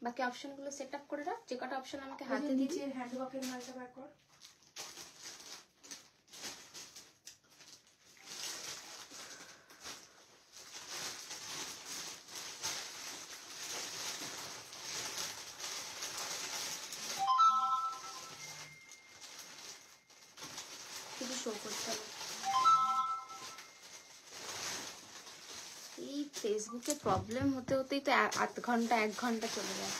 বাকি অপশনগুলো set up করে রাখ, যে কটা অপশন আমাকে হাতে দিয়েছে। হ্যান্ডওয়ার্কের মালটা বার কর। কিছু শো করতে হবে। এই ফেসবুকে প্রবলেম হতে হতেই তো আধ ঘন্টা 1 ঘন্টা চলে যায়।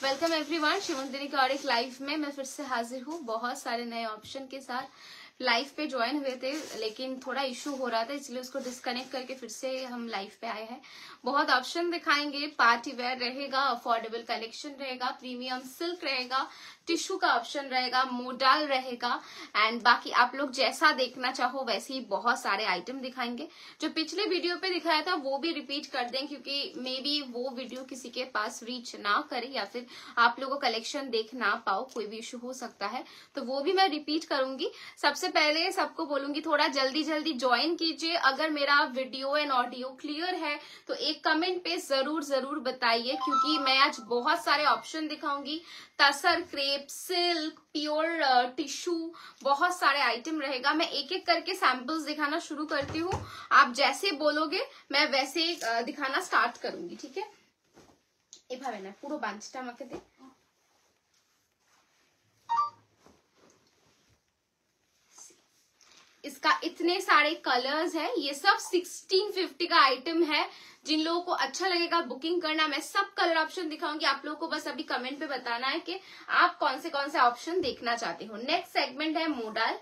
वेलकम एवरीवन, शिवंतनी के और एक लाइव में मैं फिर से हाजिर हूँ बहुत सारे नए ऑप्शन के साथ। लाइव पे ज्वाइन हुए थे लेकिन थोड़ा इशू हो रहा था, इसलिए उसको डिस्कनेक्ट करके फिर से हम लाइव पे आए हैं। बहुत ऑप्शन दिखाएंगे, पार्टी वेयर रहेगा, अफोर्डेबल कलेक्शन रहेगा, प्रीमियम सिल्क रहेगा, टिश्यू का ऑप्शन रहेगा, मोडाल रहेगा एंड बाकी आप लोग जैसा देखना चाहो वैसे ही बहुत सारे आइटम दिखाएंगे। जो पिछले वीडियो पे दिखाया था वो भी रिपीट कर दें, क्योंकि मे बी वो वीडियो किसी के पास रीच ना करे या फिर आप लोगों को कलेक्शन देख ना पाओ, कोई भी इशू हो सकता है, तो वो भी मैं रिपीट करूंगी। सबसे पहले सबको बोलूंगी थोड़ा जल्दी जल्दी ज्वाइन कीजिए। अगर मेरा वीडियो एंड ऑडियो क्लियर है तो एक कमेंट पे जरूर बताइए, क्योंकि मैं आज बहुत सारे ऑप्शन दिखाऊंगी। Tussar, crepe, silk, pure tissue, बहुत सारे आइटम रहेगा। मैं एक एक करके सैंपल्स दिखाना शुरू करती हूँ, आप जैसे बोलोगे मैं वैसे दिखाना स्टार्ट करूंगी, ठीक है। এভাবে না, পুরো বাঞ্চটা আমাকে দে। इसका इतने सारे कलर्स है, ये सब 1650 का आइटम है। जिन लोगों को अच्छा लगेगा बुकिंग करना, मैं सब कलर ऑप्शन दिखाऊंगी। आप लोगों को बस अभी कमेंट पे बताना है कि आप कौन से ऑप्शन देखना चाहते हो। नेक्स्ट सेगमेंट है मोडाल।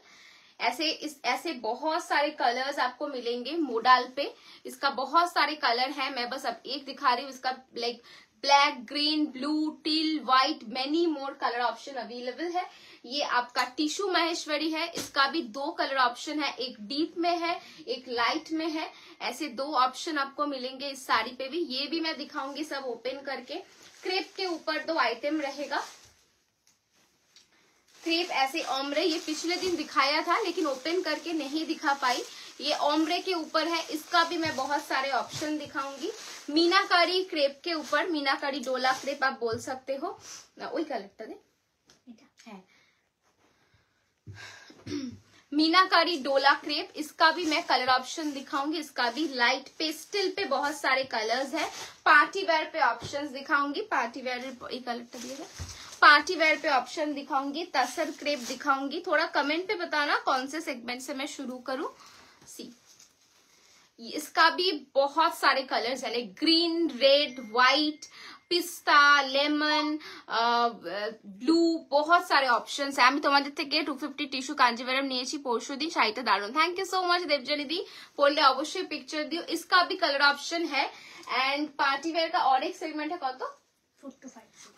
ऐसे बहुत सारे कलर्स आपको मिलेंगे मोडाल पे। इसका बहुत सारे कलर है, मैं बस अब एक दिखा रही हूँ। इसका like black, green, blue, teal, white, many more colour option available है। ये आपका टिश्यू महेश्वरी है, इसका भी 2 कलर ऑप्शन है, एक डीप में है एक लाइट में है। ऐसे 2 ऑप्शन आपको मिलेंगे इस साड़ी पे भी। ये भी मैं दिखाऊंगी सब ओपन करके। क्रेप के ऊपर 2 आइटम रहेगा। क्रेप ऐसे ओम्ब्रे, ये पिछले दिन दिखाया था लेकिन ओपन करके नहीं दिखा पाई। ये ओम्ब्रे के ऊपर है, इसका भी मैं बहुत सारे ऑप्शन दिखाऊंगी। मीनाकारी क्रेप के ऊपर, मीनाकारी डोला क्रेप आप बोल सकते हो। वही कलेक्टर है मीनाकारी डोला क्रेप, इसका भी मैं कलर ऑप्शन दिखाऊंगी। इसका भी लाइट पेस्टल पे बहुत सारे कलर्स है। पार्टी वेयर पे ऑप्शंस दिखाऊंगी। पार्टी वेयर कलेक्टर दिएगा, पार्टी वेयर पे ऑप्शन दिखाऊंगी। तसर क्रेप दिखाऊंगी। थोड़ा कमेंट पे बताना कौन से सेगमेंट से मैं शुरू करूं। सी, इसका भी बहुत सारे कलर्स है, लाइक ग्रीन, रेड, व्हाइट, पिस्ता, लेमन, ব্লু, बहुत सारे ऑप्शंस है। আমি তোমাদের থেকে 250 টিস্যু কাঞ্জিভারাম নিয়েছি পরশুদিন, শাড়িটা দারুণ। থ্যাংক ইউ সো মাচ দেবজাनी दी, পড়লে অবশ্যই পিকচার দিও। इसका भी कलर ऑप्शन है एंड पार्टी वेयर का और एक सेगमेंट है कत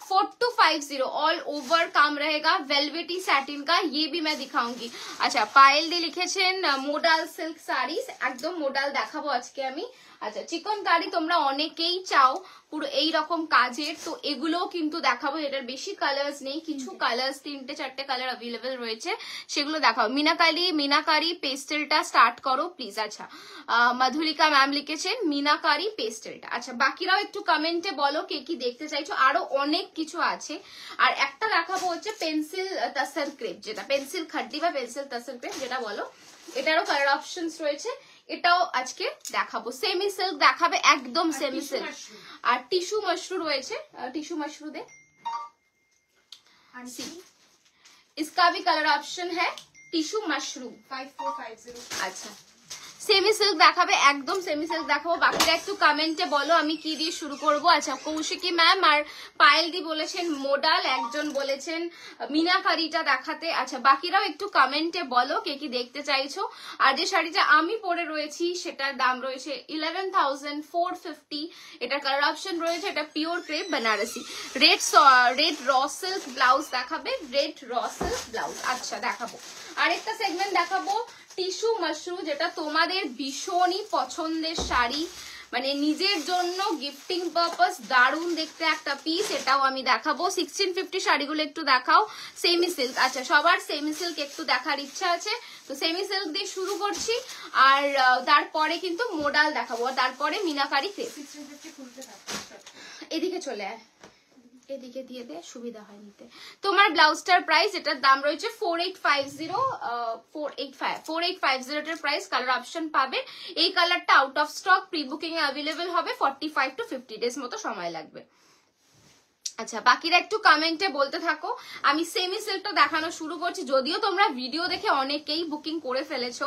4250 ऑल ओवर काम रहेगा। वेलवेटी सैटिन का, ये भी मैं दिखाऊंगी। अच्छा, पायल दी लिखेছেন मोडाल सिल्क साड़ीज, एकदम मोडाल দেখাবো আজকে আমি। আচ্ছা, চিকনকারি তোমরা অনেকেই চাও পুরো এই রকম কাজের, তো এগুলোও কিন্তু দেখাবো। এটার বেশি কালার্স নেই, কিছু কালার্স 3-4টে কালার अवेलेबल রয়েছে, সেগুলো দেখাবো। মিনাকারি পেস্টেলটা স্টার্ট করো প্লিজ। আচ্ছা, মধুলিকা ম্যাম লিখেছেন মিনাকারি পেস্টেলটা। আচ্ছা, বাকিরাও একটু কমেন্টে বলো কে কি দেখতে চাইছো। আরো অনেক কিছু আছে। আর একটা দেখাবো হচ্ছে পেন্সিল তসর ক্রেপ, যেটা পেন্সিল খাড্ডি বা পেন্সিল তসর ক্রেপ যেটা বলো, এটারও কালার অপশনস রয়েছে। এটাও আজকে দেখাবো। সেমি সিল্ক দেখাবে, একদম সেমি সিল্ক। আর টিস্যু মশরু রয়েছে, টিস্যু মশরু দে। इसका भी कलर ऑप्शन है टिश्यू मशरू 5450। अच्छा, সেমি সিল্ক দেখাবে, একদম সেমি সিল্ক দেখাবো। বাকিরা একটু কমেন্টে বলো আমি কি দিয়ে শুরু করব। আচ্ছা, কৌশিকী ম্যাম আর পায়েল দি বলেছেন মোডাল, একজন বলেছেন মিনাকারিটা দেখাতে। আচ্ছা, বাকিরাও একটু কমেন্টে বলো কে কি দেখতে চাইছো। আর যে শাড়িটা আমি পরে রয়েছি সেটার দাম রয়েছে 11450। এটার কালার অপশন রয়েছে, এটা pure crepe Banarasi. Red raw silk blouse দেখাবে, রেড র সিল্ক ব্লাউজ। আচ্ছা, দেখাবো আরেকটা সেগমেন্ট দেখাবো টিস্যু মশরু, যেটা তোমাদের ভীষণই পছন্দের শাড়ি। মানে নিজের জন্য গিফটিং পারপাস দারুণ দেখতে একটা পিস, এটাও আমি দেখাবো। 1650 শাড়িগুলো একটু দেখাও। সেমি সিল্ক, আচ্ছা সবার সেমি সিল্ক একটু দেখার ইচ্ছা আছে, তো সেমি সিল্ক দিয়ে শুরু করছি, আর তারপরে কিন্তু মোডাল দেখাবো, আর তারপরে মিনাকারি ক্রেপ। এদিকে চলে আয়, এদিকে দিয়ে দে, সুবিধা হয় নিতে। তোমার ব্লাউজটার প্রাইস, এটার দাম রয়েছে 4850 এর প্রাইস। কালার অপশন পাবে, এই কালারটা out of stock, pre booking A available হবে, 45 to 50 ডেজ মতো সময় লাগবে। আচ্ছা বাকিরা একটু কমেন্টে বলতে থাকো, আমি সেমি সিল্কটা দেখানো শুরু করছি। যদিও তোমরা ভিডিও দেখে অনেকেই বুকিং করে ফেলেছো,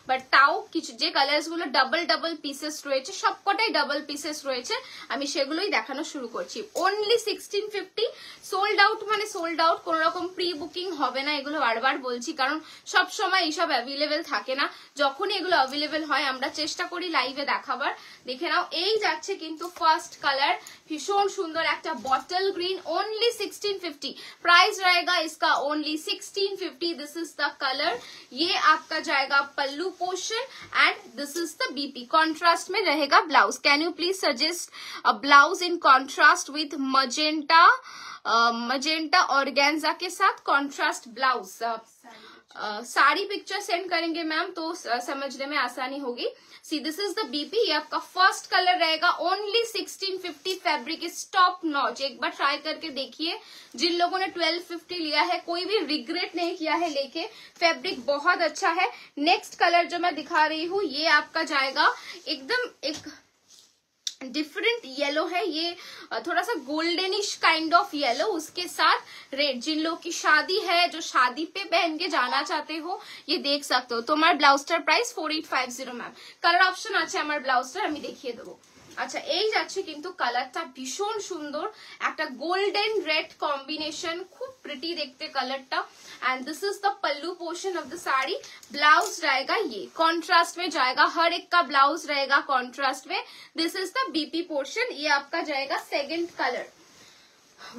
বাট তাও কিছু যে কালার্স গুলো ডাবল পিসেস রয়েছে, সবকটাই ডাবল পিসেস রয়েছে, আমি সেগুলোই দেখানো শুরু করছি। অনলি 1650, সোল্ড আউট মানে সোল্ড আউট, কোন রকম প্রি বুকিং হবে না, এগুলো বারবার বলছি, কারণ সব সময় এইসব অ্যাভেলেবেল থাকে না। যখনই এগুলো অ্যাভেলেবেল হয় আমরা চেষ্টা করি লাইভে দেখাবার। দেখে নাও, এই যাচ্ছে কিন্তু ফার্স্ট কালার, ভীষণ সুন্দর একটা বটল ग्रीन, ओनली 1650 प्राइस रहेगा इसका, only 1650। This is the colour, ये आपका जाएगा pallu portion and this is the BP. Contrast में रहेगा blouse. Can you please suggest a blouse in contrast with magenta organza के साथ contrast blouse. Sari picture send करेंगे मैम तो समझने में आसानी होगी। See this is the BP, ये आपका फर्स्ट कलर रहेगा, only 1650। Fabric is top notch, एक बार ट्राई करके देखिए। जिन लोगों ने 1250 लिया है कोई भी रिग्रेट नहीं किया है लेके, फैब्रिक बहुत अच्छा है। नेक्स्ट कलर जो मैं दिखा रही हूँ ये आपका जाएगा एकदम एक डिफरेंट येलो है, ये थोड़ा सा गोल्डनिश काइंड ऑफ येलो, उसके साथ रेड। जिन लोग की शादी है, जो शादी पे पहन के जाना चाहते हो, ये देख सकते हो। তোমার ব্লাউজটার প্রাইস 4850 ম্যাম। কালার অপশন আছে আমার ব্লাউজটার, আমি দেখিয়ে দেবো। আচ্ছা এই যাচ্ছে কিন্তু কালারটা ভীষণ সুন্দর, একটা গোল্ডেন রেড কম্বিনেশন, খুব প্রিটি দেখতে কালারটা। And this is the pallu portion of the sari. Blouse रहेगा ये कॉन्ट्रास्ट में जाएगा, हर एक का ब्लाउज रहेगा कॉन्ट्रास्ट में। This is the BP portion, ये आपका जाएगा सेकंड कलर।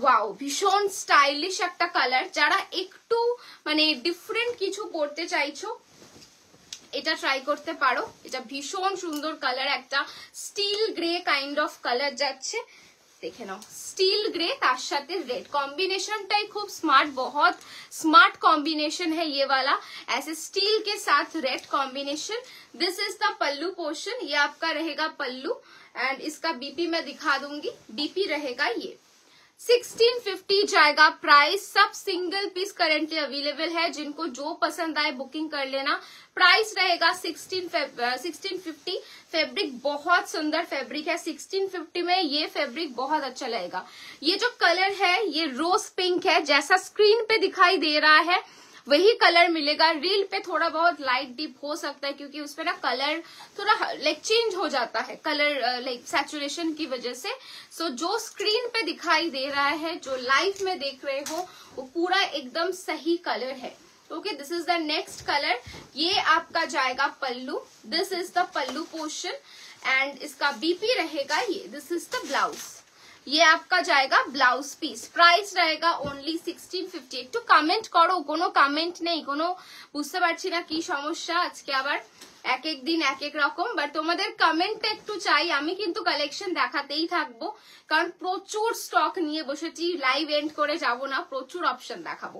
वाओ ভীষণ স্টাইলিশ একটা কালার, যারা একটু মানে ডিফারেন্ট কিছু পড়তে চাইছো এটা ট্রাই করতে পারো। এটা ভীষণ সুন্দর কালার, একটা still grey kind of colour যাচ্ছে, देखे नाओ स्टील ग्रे तार साथे रेड कॉम्बिनेशन टाई खूब स्मार्ट, बहुत स्मार्ट कॉम्बिनेशन है ये वाला, ऐसे स्टील के साथ red combination. This is the pallu portion, ये आपका रहेगा पल्लू एंड इसका बीपी मैं दिखा दूंगी। बीपी रहेगा ये 1650 जाएगा प्राइस। सब सिंगल पीस करेंटली अवेलेबल है, जिनको जो पसंद आए बुकिंग कर लेना। प्राइस रहेगा 1650। फैब्रिक बहुत सुंदर फैब्रिक है, 1650 में ये फैब्रिक बहुत अच्छा लगेगा। ये जो कलर है ये रोज पिंक है, जैसा स्क्रीन पे दिखाई दे रहा है वही कलर मिलेगा। रील पे थोड़ा बहुत लाइट डिप हो सकता है क्योंकि उसपे ना कलर थोड़ा लाइक चेंज हो जाता है, कलर लाइक सैचुरेशन की वजह से। सो जो स्क्रीन पे दिखाई दे रहा है, जो लाइव में देख रहे हो, वो पूरा एकदम सही कलर है। Okay, this is the next colour, ये आपका जाएगा pallu. This is the pallu portion and इसका बीपी रहेगा ये। दिस इज द ब्लाउज, ये आपका जाएगा ब्लाउज पीस। प्राइस रहेगा ओनली 1650। একটু কমেন্ট করো, কোনো কমেন্ট নেই, কোনো বুঝতে পারছি না কি সমস্যা, আজকে আবার এক এক দিন এক এক রকম, বাট তোমাদের কমেন্টটা একটু চাই। আমি কিন্তু কালেকশন দেখাতেই থাকবো, কারণ প্রচুর স্টক নিয়ে বসেছি, লাইভ এন্ড করে যাব না, প্রচুর অপশন দেখাবো।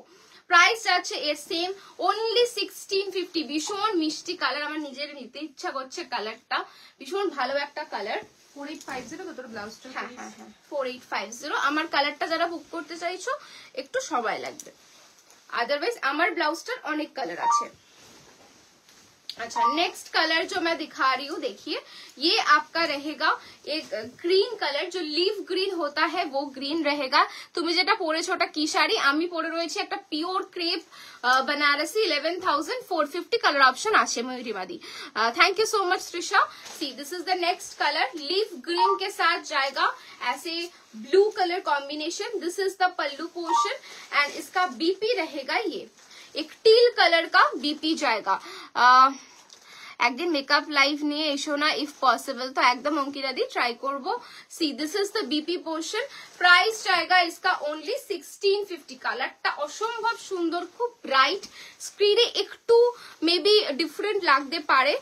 প্রাইস আছে এর সেম, ওনলি 1650। ভীষণ মিষ্টি কালার, আমার নিজের নিতে ইচ্ছা করছে কালারটা, ভীষণ ভালো একটা কালার। 4850 তোর ব্লাউজটা? হ্যাঁ হ্যাঁ হ্যাঁ 4850। আমার কালারটা যারা বুক করতে চাইছো একটু সময় লাগবে, আদারওয়াইজ আমার ব্লাউজটার অনেক কালার আছে। अच्छा नेक्स्ट कलर जो मैं दिखा रही हूँ, देखिए ये आपका रहेगा एक ग्रीन कलर, जो लीफ ग्रीन होता है वो ग्रीन रहेगा। তুমি যেটা পরেছো ওটা কি শাড়ি? আমি পরে রয়েছি একটা pure crepe Banarasi 11450। Colour option आशे मयूरीमादी। Thank you so much Trisha. See this is the next colour, leaf green के साथ जाएगा ऐसे blue colour combination. This is the pallu portion and इसका बीपी रहेगा ये एक टील कलर का बीपी जाएगा। একদিন মেকআপ লাইভ নিয়ে এসো না ইফ পসিবল, তো একদম অঙ্কিতা দি ট্রাই করবো। C this is the BP portion. Price জায়গা इसका ओनली 1650। কালারটা অসম্ভব সুন্দর, খুব ব্রাইট, স্ক্রিনে একটু মেবি ডিফারেন্ট লাগতে পারে,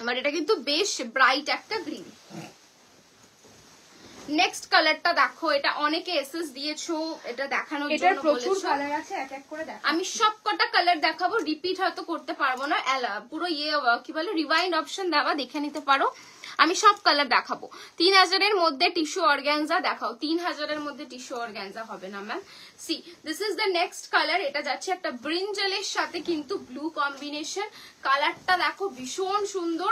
বাট এটা কিন্তু বেশ ব্রাইট একটা গ্রিন। নেক্সট কালারটা দেখো, এটা অনেকে এসএস দিয়েছো, এটা দেখানোর জন্য প্রচুর কালার আছে, এক এক করে দেখো। আমি সব কটা কালার দেখাবো, রিপিট হয়তো করতে পারবো না, পুরো কি বলে রিওয়াইন্ড অপশন দেওয়া, দেখে নিতে পারো। আমি সব কালার দেখাবো। 3000 এর মধ্যে টিস্যু অর্গানজা দেখাও। 3000 এর মধ্যে টিস্যু অর্গানজা হবে না ma'am. See this is the next colour. এটা যাচ্ছে একটা ব্রিঞ্জালের সাথে কিন্তু ব্লু কম্বিনেশন। কালারটা দেখো ভীষণ সুন্দর,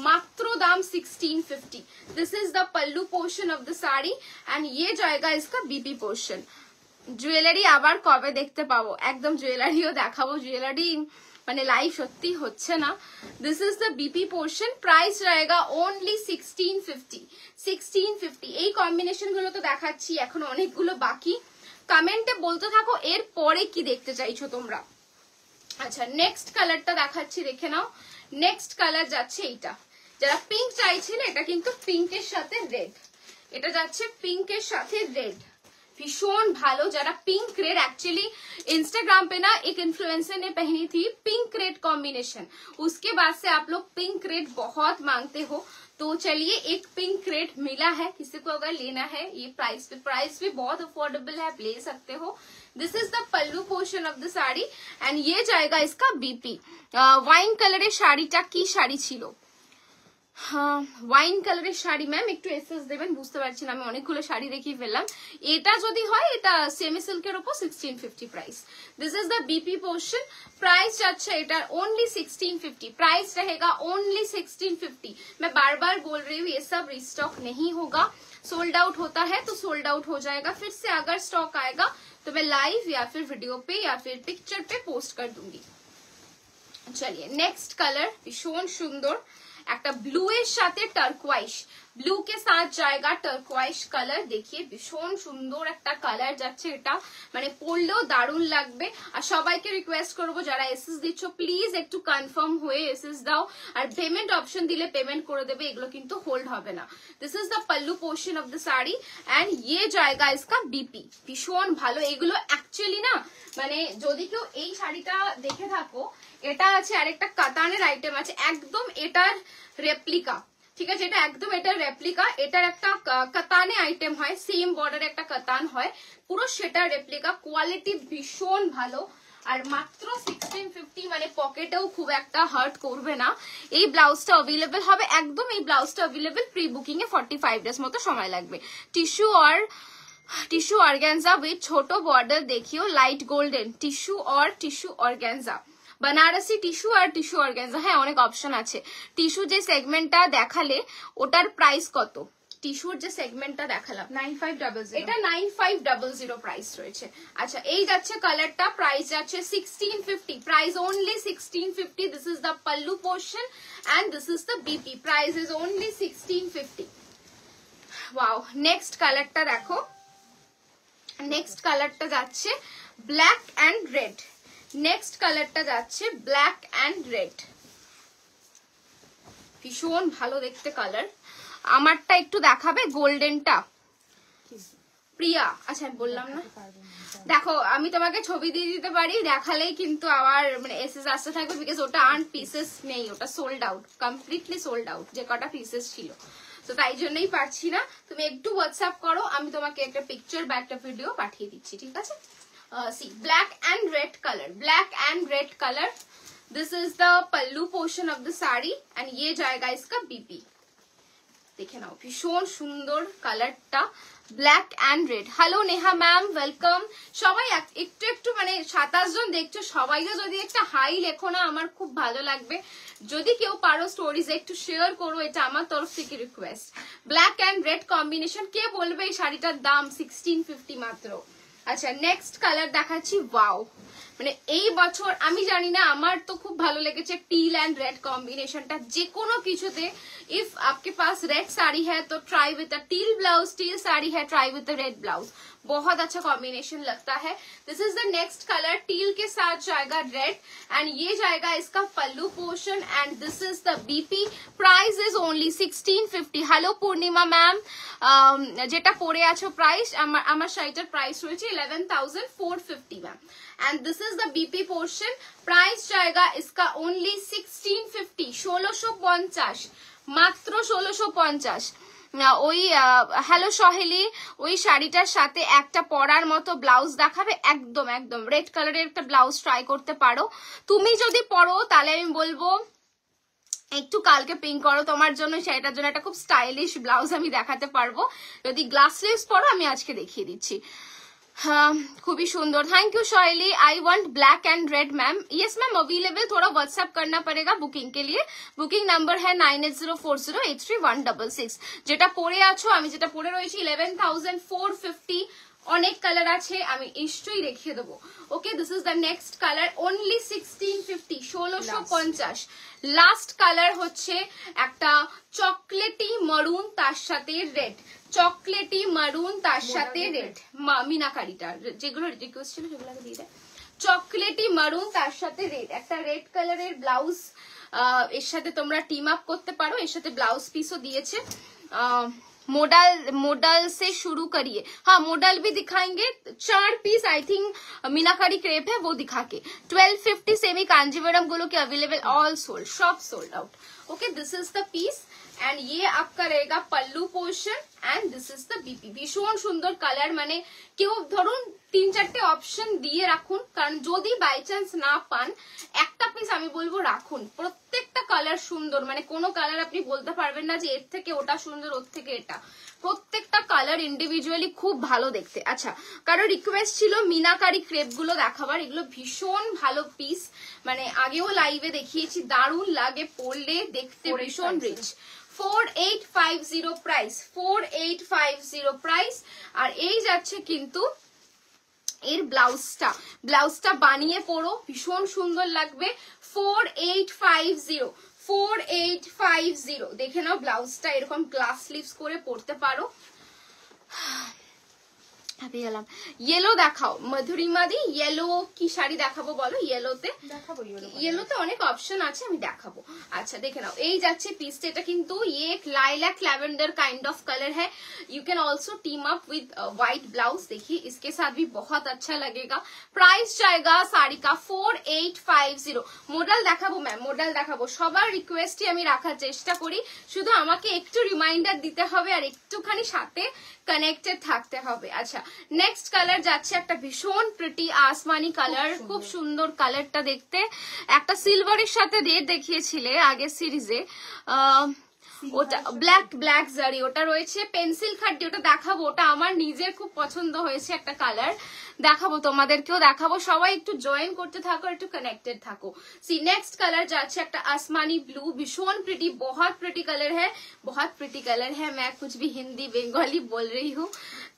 মাত্র দাম 1650। This is the pallu portion of the sari and ये जाएगा इसका बीपी पोर्शन। জুয়েলারি আবার কবে দেখতে পাবো? একদম জুয়েলারিও দেখাবো, জুয়েলারি মানে লাইভ সত্যি হচ্ছে না। This is the BP portion, price रहेगा ओनली 1650। 1650 এই কম্বিনেশন গুলো তো দেখাচ্ছি, এখন অনেকগুলো বাকি। কমেন্টে বলতে থাকো এর পরে কি দেখতে চাইছো তোমরা। আচ্ছা নেক্সট কালারটা দেখাচ্ছি, দেখে নাও। নেক্সট কালার যাচ্ছে এইটা, যারা পিঙ্ক চাইছিলে এটা কিন্তু পিঙ্কের সাথে রেড, এটা যাচ্ছে পিঙ্কের সাথে রেড, भीषण भालो। जरा पिंक रेड, एक्चुअली इंस्टाग्राम पे ना एक इन्फ्लुएंसर ने पहनी थी पिंक रेड कॉम्बिनेशन, उसके बाद से आप लोग पिंक रेड बहुत मांगते हो, तो चलिए एक पिंक रेड मिला है, किसी को अगर लेना है ये प्राइस भी बहुत अफोर्डेबल है, आप ले सकते हो। This is the pallu portion of the sari and ये जाएगा इसका बीपी। वाइन कलर शाड़ीटा की शाड़ी छिलो? হ্যাঁ ওয়াইন কালারের শাড়ি ম্যাম, একটু এসএস দেবেন, বুঝতে পারছি না, আমি অনেকগুলো শাড়ি দেখিয়ে ফেললাম। এটা যদি হয় এটা সেমি সিল্কের উপর 1650 price. This is the BP portion, price अच्छा এটা ओनली 1650, प्राइस रहेगा ओनली 1650। मैं बार बार बोल रही हूँ ये सब रिस्टॉक नहीं होगा, सोल्ड आउट होता है तो सोल्ड आउट हो जाएगा, फिर से अगर स्टॉक आएगा तो मैं लाइव या फिर वीडियो पे या फिर पिक्चर पे पोस्ट कर दूंगी। चलिए नेक्स्ट कलर भीषण सुंदर, একটা ব্লু এর সাথে টার্কোয়াইশ, ব্লু के साथ जाएगा টার্কোয়াইশ কালার। देखिए ভীষণ সুন্দর একটা কালার যাচ্ছে, এটা মানে পরলেও দারুণ লাগবে। আর সবাইকে রিকোয়েস্ট করব যারা এসএস দিচ্ছ প্লিজ একটু কনফার্ম হয়ে এসএস দাও, আর পেমেন্ট অপশন দিলে পেমেন্ট করে দেবে, এগুলো কিন্তু হোল্ড হবে না। This is the pallu portion of the sari and ये जाएगा इसका बीपी। ভীষণ ভালো এগুলো, অ্যাকচুয়ালি না মানে যদি কেউ এই শাড়িটা দেখে থাকো, এটা আছে আরেকটা কাতানের আইটেম আছে, একদম এটার রেপ্লিকা, ঠিক আছে, এটা একদম এটার রেপ্লিকা, এটার একটা কাতানে আইটেম হয়, সেম বর্ডারে একটা কাতান হয়, পুরো সেটার রেপ্লিকা, কোয়ালিটি ভীষণ ভালো। আর মাত্র 1650, মানে পকেটেও খুব একটা হার্ট করবে না। এই ব্লাউজটা অ্যাভেলেবেল হবে, একদম এই ব্লাউজটা অ্যাভেলেবেল প্রি বুকিং এ 45 ডেজ মতো সময় লাগবে। टिश्यू ऑर्गेन्जा विथ छोटो बॉर्डर देखियो, light golden tissue organza, Banarasi tissue और टिश्यू ऑर्गेन्जा। হ্যাঁ অনেক অপশন আছে। টিস্যু যে সেগমেন্টটা দেখালে ওটার প্রাইস কত? টিস্যুর যে সেগমেন্টটা দেখালাম 9500, এটা 9500 প্রাইস রয়েছে। আচ্ছা এই যাচ্ছে কালারটা, প্রাইস যাচ্ছে 1650, price only 1650। This is the pallu portion and this is the BP, price is only 1650। Wow next কালারটা দেখো, নেক্সট কালারটা যাচ্ছে ব্ল্যাক এন্ড রেড, নেক্সট কালারটা যাচ্ছে ব্ল্যাক এন্ড রেড, ভীষণ ভালো দেখতে কালার। আমারটা একটু দেখাবে গোল্ডেনটা প্রিয়া? আচ্ছা আমি বললাম না, দেখো আমি তোমাকে ছবি দিয়ে দিতে পারি, দেখালেই কিন্তু আবার মানে এসএস আসতে থাকবে, বিকজ ওটা আর্ন পিসেস নেই, ওটা sold out, completely sold out যে কটা পিসেস ছিল, তো তাই জন্যই পারছি না। তুমি একটু হোয়াটসঅ্যাপ করো, আমি তোমাকে একটা পিকচার বা একটা ভিডিও পাঠিয়ে দিচ্ছি, ঠিক আছে। See black and red colour, black and red colour, this is the pallu portion of the sari and ये जाएगा इसका बीपी। देखे नाओ भीषण सुंदर কালারটা, black and red. Hello Neha ma'am, welcome. সবাই একটু একটু মানে 27 জন দেখছো, সবাইকে যদি একটা হাই লেখো না আমার খুব ভালো লাগবে। যদি কেউ পারো স্টোরিজ একটু শেয়ার করো, এটা আমার তরফ থেকে request. Black and red combination, কে বলবে এই শাড়িটার দাম 1650 মাত্র। আচ্ছা নেক্সট কালার দেখাচ্ছি, ওয়াও মানে এই বছর আমি জানি না আমার তো খুব ভালো লেগেছে टील एंड रेड कॉम्बिनेशनটা, যে কোনো কিছুতে। इफ आपके पास रेड साड़ी है तो try with a teal blouse, teal sari है try with a red blouse, बहुत अच्छा कॉम्बिनेशन लगता है। This is the next colour, teal के साथ जाएगा रेड एंड ये जाएगा इसका pallu portion and this is the BP, price is only 1650। Hello Purnima ma'am, যেটা পরে আছো প্রাইস আমার শাড়িটার প্রাইস রয়েছে 11450 ma'am, and this is the BP portion. Price जाएगा इसका ओनली 1650, 1650, মাত্র 1650। ওই হ্যালো সহেলি, ওই শাড়িটার সাথে একটা পরার মতো ব্লাউজ দেখাবে, একদম একদম রেড কালারের একটা ব্লাউজ ট্রাই করতে পারো। তুমি যদি পরো তাহলে আমি বলবো একটু কালকে পিঙ্ক করো তোমার জন্য, সেটার জন্য একটা খুব স্টাইলিশ ব্লাউজ আমি দেখাতে পারবো। যদি গ্লাস স্লিভস পরো আমি আজকে দেখিয়ে দিচ্ছি। हाँ, खूब ही सुंदर। थैंक यू शॉयली। I want black and red ma'am. Yes ma'am available, थोड़ा व्हाट्सएप करना पड़ेगा बुकिंग के लिए। बुकिंग नंबर है 9804083166। যেটা পরে আছো, আমি যেটা পরে রয়েছি 11450। অনেক কালার আছে, আমি নিশ্চয়ই দেখিয়ে দেবো। Okay, this is the next colour, only 1650, 1650। Last colour হচ্ছে একটা চকলেটি মারুন তার সাথে রেড, চকলেটি মারুন তার সাথে রেড, মিনাকারিটা যেগুলো রিকোয়েস্ট ছিল সেগুলো দিয়ে দেয়। চকলেটি মারুন তার সাথে রেড, একটা রেড কালারের ব্লাউজ এর সাথে তোমরা টিম আপ করতে পারো। এর সাথে ব্লাউজ পিসও দিয়েছে। मोडल से शुरू करिए। हाँ, मोडल भी दिखाएंगे। 4 पीस आई थिंक मीनाकारी क्रेप है, वो दिखा के 1250 सेमी कांजीवरम गुलो के available, all sold, shop sold out. Okay, this is the piece and ये आपका रहेगा pallu portion and this is the BP. भीषण सुंदर কালার, মানে কেউ ধরুন 3-4টে অপশন দিয়ে রাখুন, কারণ যদি বাই চান্স না পান একটা পিস আমি বলবো রাখুন। প্রত্যেকটা কালার সুন্দর, মানে কোনো কালার আপনি বলতে পারবেন না যে এর থেকে ওটা সুন্দর, ওর থেকে এটা। প্রত্যেকটা কালার ইন্ডিভিজুয়ালি খুব ভালো দেখতে। আচ্ছা, কারো রিকোয়েস্ট ছিল মিনাকারি ক্রেপ গুলো দেখাবার, এগুলো ভীষণ ভালো পিস, মানে আগেও লাইভে দেখিয়েছি, দারুণ লাগে পরলে, দেখতে ভীষণ রিচ। 4850 price, 4850 price. আর এই যাচ্ছে কিন্তু এর ব্লাউজটা, ব্লাউজটা বানিয়ে পরো, ভীষণ সুন্দর লাগবে। 4850, 4850। দেখে নাও ব্লাউজটা, এরকম গ্লাস স্লিভস করে পরতে পারো। ইয়েলো দেখাও মধুরিমাদি, ইয়েলো কি শাড়ি দেখাবো বলো? ইয়েলোতে দেখাবো, ইয়েলোতে অনেক অপশন আছে, আমি দেখাবো। আচ্ছা দেখে নাও, এই যাচ্ছে পিসটা। এটা কিন্তু ये lilac lavender kind of colour है। You can also team up with white blouse, देखिए इसके साथ भी बहुत अच्छा लगेगा। प्राइस जाएगा साड़ी का 4850। মডেল দেখাবো ম্যাম, মডেল দেখাবো, সবার রিকোয়েস্টই আমি রাখার চেষ্টা করি, শুধু আমাকে একটু রিমাইন্ডার দিতে হবে আর একটুখানি সাথে কানেক্টেড থাকতে হবে। আচ্ছা, নেক্সট কালার যাচ্ছে একটা ভীষণ প্রিটি আসমানি কালার, খুব সুন্দর কালারটা দেখতে। একটা সিলভারের সাথে রেড দেখিয়েছিলে আগের সিরিজে, ওটা ব্ল্যাক ব্ল্যাক জারি, ওটা রয়েছে। পেন্সিল খাড্ডি ওটা দেখাবো, ওটা আমার নিজের খুব পছন্দ হয়েছে একটা কালার, দেখাবো তোমাদেরকেও দেখাবো। সবাই একটু জয়েন করতে থাকো, একটু কানেক্টেড থাকো। সি নেক্সট কালার যাচ্ছে একটা আসমানি ব্লू, भीषण प्रिटी, बहुत प्रिटी कलर है, बहुत प्रिटी कलर है। मैं कुछ भी हिंदी बंगाली बोल रही हूँ,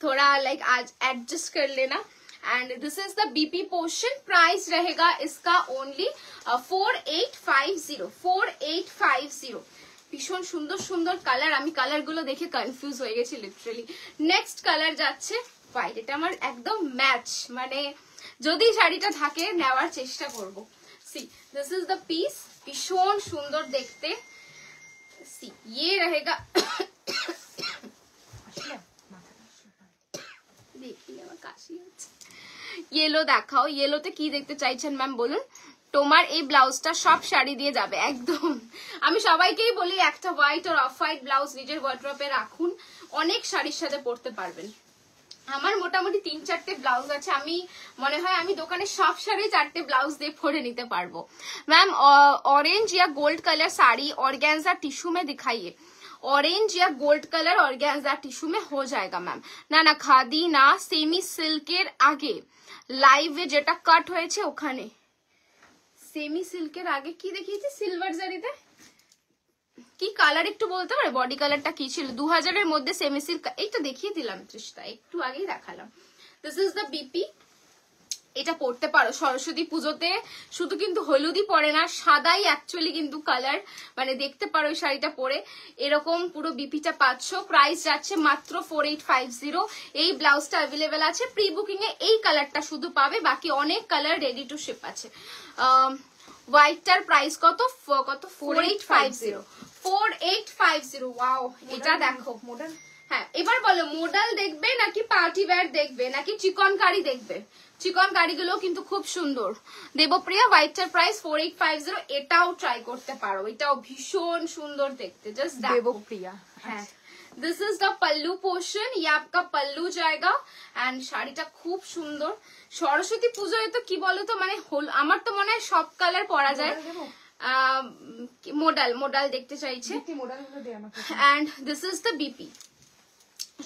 थोड़ा लाइक आज एडजस्ट कर लेना। And this is the BP portion. Price रहेगा इसका ओनली 4850, 4850। ভীষণ সুন্দর সুন্দর কালার, আমি কালার গুলো দেখে কনফিউজ হয়ে গেছি লিটারালি। নেক্সট কালার যাচ্ছে হোয়াইট, এটা আমার একদম ম্যাচ, মানে যদি শাড়িটা থাকে নেওয়ার চেষ্টা করব। C this is the piece, ভীষণ সুন্দর দেখতে। সি ये रहेगा, দেখি আমার কাশি হচ্ছে। ইয়েলো দেখাও, ইয়েলোতে কি দেখতে চাইছেন ম্যাম বলুন? তোমার এই ব্লাউজটা সব শাড়ি দিয়ে যাবে একদম। আমি সবাইকেই বলি একটা হোয়াইট আর অফ হোয়াইট ব্লাউজ নিজের ওয়ার্ড্রপে রাখুন, অনেক শাড়ির সাথে পরতে পারবেন। আমার মোটামুটি 3-4টে ব্লাউজ আছে, আমি মনে হয় আমি দোকানে সব শাড়ি 4টে ব্লাউজ দিয়ে পরে নিতে পারবো। मैम ऑरेंज या gold colour sari organza tissue में दिखाइए। ऑरेंज या गोल्ड कलर ऑर्गेन्जा टिश्यू में हो जाएगा मैम। না না খাদি না, সেমি সিল্কের আগে লাইভে যেটা কাট হয়েছে ওখানে। সেমি সিল্কের আগে কি দেখিয়েছি? সিলভার জারিতে কি কালার একটু বলতে পারে? বডি কালারটা কি ছিল? 2000-এর মধ্যে সেমি সিল্ক, এইটা দেখিয়ে দিলাম তৃষ্ণা, একটু আগেই দেখালাম। This is the BP. এটা পড়তে পারো সরস্বতী পুজোতে, শুধু কিন্তু হলুদই পরে না, সাদাই অ্যাকচুয়ালি কিন্তু কালার, মানে দেখতে পারো এই শাড়িটা পরে এরকম পুরো বিপিটা পাচ্ছ। প্রাইস যাচ্ছে মাত্র 4850। এই ব্লাউজটা অ্যাভেলেবেল আছে, প্রি বুকিং এ এই কালারটা শুধু পাবে, বাকি অনেক কালার রেডি টু শিপ আছে। হোয়াইটটার প্রাইস কত? 4850, 4850। ওয়াও, এটা দেখো মডেল। হ্যাঁ, এবার বলো মডেল দেখবে নাকি পার্টি ওয়্যার দেখবে নাকি চিকনকারি দেখবে? চিকন কারিগুলো কিন্তু খুব সুন্দর। দেবপ্রিয়া হোয়াইটটার প্রাইস 4850। এটাও ট্রাই করতে পারো, এটাও ভীষণ সুন্দর দেখতে। জাস্ট দেবপ্রিয়া। হ্যাঁ, this is the pallu portion, ये आपका पल्लू जाएगा एंड শাড়িটা খুব সুন্দর। সরস্বতী পুজোয় তো কি বলতো মানে আমার তো মনে হয় সব কালার পরা যায়। মোডাল দেখতে চাইছে। And this is the BP.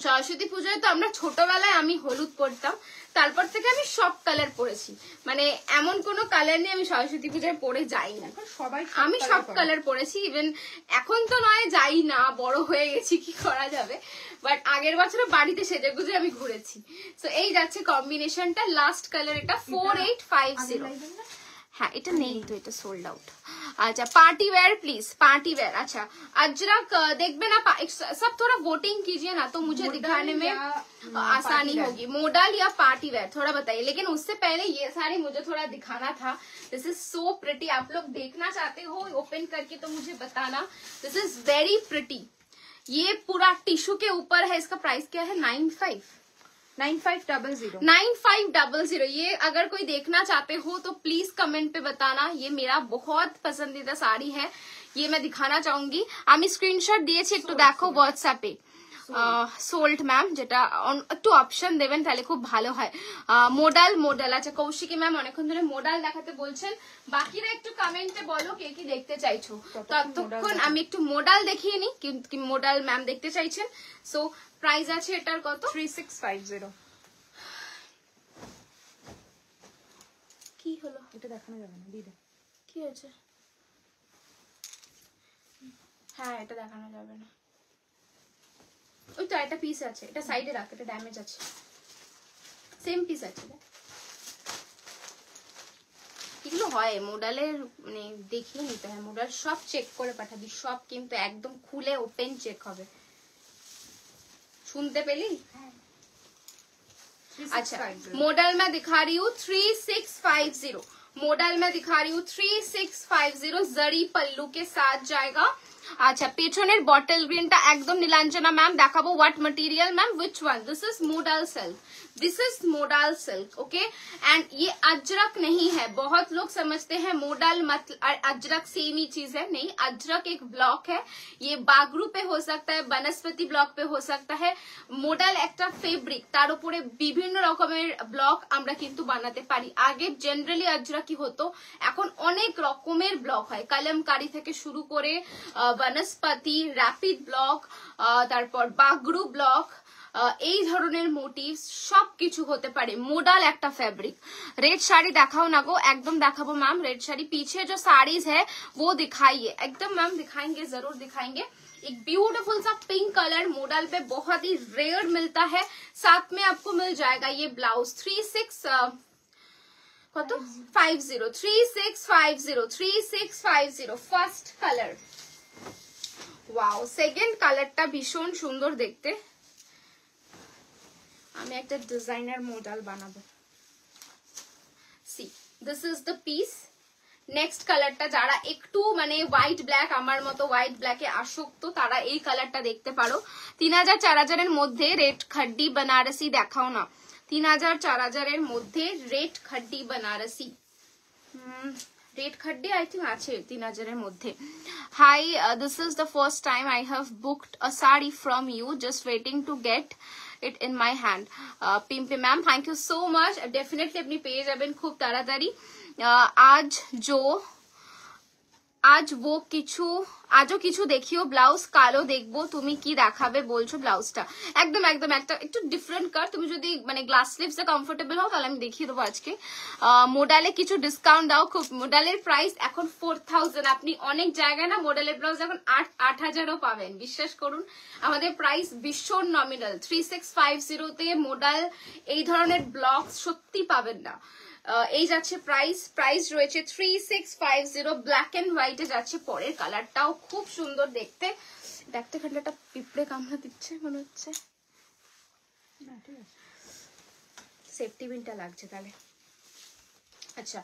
Saraswati পুজোয় তো আমরা ছোটবেলায় আমি হলুদ পরতাম, তারপর থেকে আমি সব কালার পরেছি, মানে এমন কোনো কালার নেই আমি সরস্বতী পুজোয় পরে যাই না। আমি সব কালার পরেছি, ইভেন এখন তো নয় যাই না, বড় হয়ে গেছি, কি করা যাবে, বাট আগের বছরে বাড়িতে সেজে গুজে আমি ঘুরেছি। তো এই যাচ্ছে কম্বিনেশনটা। লাস্ট কালার এটা 4850। हाँ इटा नहीं तो इटा सोल्ड आउट। अच्छा party wear please, party wear. अच्छा अजरक देखबे ना, सब थोड़ा वोटिंग कीजिए ना तो मुझे दिखाने में आसानी होगी। मॉडल या पार्टी वेयर थोड़ा बताइए, लेकिन उससे पहले ये साड़ी मुझे थोड़ा दिखाना था। This is so pretty. आप लोग देखना चाहते हो ओपन करके तो मुझे बताना। This is very pretty. ये पूरा टिश्यू के ऊपर है। इसका प्राइस क्या है? 9500। ये अगर कोई देखना चाहते हो तो प्लीज कमेंट पे बताना। ये मेरा बहुत पसंदीदा साड़ी है, ये मैं दिखाना चाहूंगी। আমি স্ক্রিনশট দিয়েছি, একটু দেখো হোয়াটসঅ্যাপে। সোল্ড ম্যাম, যেটা একটু অপশন দেবেন তাহলে খুব ভালো হয়। মোডাল। আচ্ছা কৌশিকী ম্যাম অনেকক্ষণ ধরে মোডাল দেখাতে বলছেন, বাকিরা একটু কমেন্টে বলো কে কি দেখতে চাইছো। ততক্ষণ আমি একটু মোডাল দেখিয়ে নি, কি মোডাল ম্যাম দেখতে চাইছেন। সো প্রাইস আছে এটার কত? 3650। কি হলো? এটা দেখানো যাবে না দিদা। কি হয়েছে? হ্যাঁ এটা দেখানো যাবে না। ওই তো একটা পিস আছে, এটা সাইডে রাখ, এটা ড্যামেজ আছে। সেম পিস আছে। এগুলো হয় মোডালের, মানে দেখিয়ে নিতে হয়। মোডাল সব চেক করে পাঠাবি, সব কিন্তু একদম খুলে ওপেন চেক হবে। सुनते पहली। अच्छा मॉडल मैं दिखा रही हूँ 3650। मॉडल मैं दिखा रही हूँ 3650। जरी पल्लू के साथ जाएगा। अच्छा पेछনের बॉटल ग्रीनটা একদম নীলাঞ্জনা ম্যাম দেখাবো। What material ma'am? Which one? This is modal silk. This is modal silk. Okay and ये अजरक नहीं है। बहुत लोग समझते हैं मोडाल मतलब अजरक सेम ही चीज है, नहीं। अजरक एक ब्लॉक है, ये बागरू पे हो सकता है, बनस्पति ब्लॉक पे हो सकता है। मोडाल একটা ফেব্রিক, তার উপরে বিভিন্ন রকমের ব্লক আমরা কিন্তু বানাতে পারি। আগে জেনারেলি अजरक কি হতো, এখন অনেক রকমের ব্লক হয়, কলমকারি থেকে শুরু করে বনস্পতি, র‍্যাপিড ব্লক, তারপর বাগরু ব্লক, এই ধরনের মোটিভ সবকিছু হতে পারে। मोडाल একটা फैब्रिक। रेड साड़ी दिखाओ ना गो, एकदम दिखाबो मैम रेड साड़ी। पीछे जो साड़ीज है वो दिखाइए, एकदम मैम दिखाएंगे, जरूर दिखाएंगे। एक ब्यूटीफुल सा पिंक कलर मोडाल पे बहुत ही रेयर मिलता है। साथ में आपको मिल जाएगा ये blouse 3650। First colour. Wow second कलरটা ভীষণ সুন্দর দেখতে। আমি একটা ডিজাইনার মডেল বানাবো। See this is the piece. Next কালারটা যারা একটু মানে হোয়াইট ব্ল্যাক, আমার মতো হোয়াইট ব্ল্যাকে আসক্ত, তারা এই কালারটা দেখতে পারো। 3000 4000 এর মধ্যে রেড খড্ডি बनारसी দেখাও না। 3000 4000 এর মধ্যে রেড খড্ডি बनारसी। रेड खड्डे आई थिंक आछे 3000 এর মধ্যে। Hi this is the first time I have booked a sari from you, just waiting to get it in my hand. Pimpi ma'am thank you so much. Definitely अपनी page যাবেন খুব তাড়াতাড়ি। আজও কিছু দেখিও ব্লাউজ, কালো দেখবো। তুমি কি দেখাবে বলছো ব্লাউজটা? একদম একটা একটু ডিফারেন্ট কাট। তুমি যদি মানে গ্লাস স্লিভস এ কমফোর্টেবল হও তাহলে আমি দেখিয়ে দেবো আজকে। মোডালে কিছু ডিসকাউন্ট দাও খুব। মোডালের প্রাইস এখন 4000। আপনি অনেক জায়গায় না মোডালের ব্লাউজ এখন 8000ও পাবেন, বিশ্বাস করুন। আমাদের প্রাইস ভীষণ নমিনাল। 3650 তে মোডাল এই ধরনের ব্লক সত্যি পাবেন না। এই যাচ্ছে প্রাইস রয়েছে 3650। ব্ল্যাক এন্ড হোয়াইটে যাচ্ছে। পরের কালারটাও খুব সুন্দর দেখতে। দেখতে খালি একটা পিঁপড়ে কামড়া দিচ্ছে মনে হচ্ছে। সেফটি পিনটা লাগছে তাহলে। আচ্ছা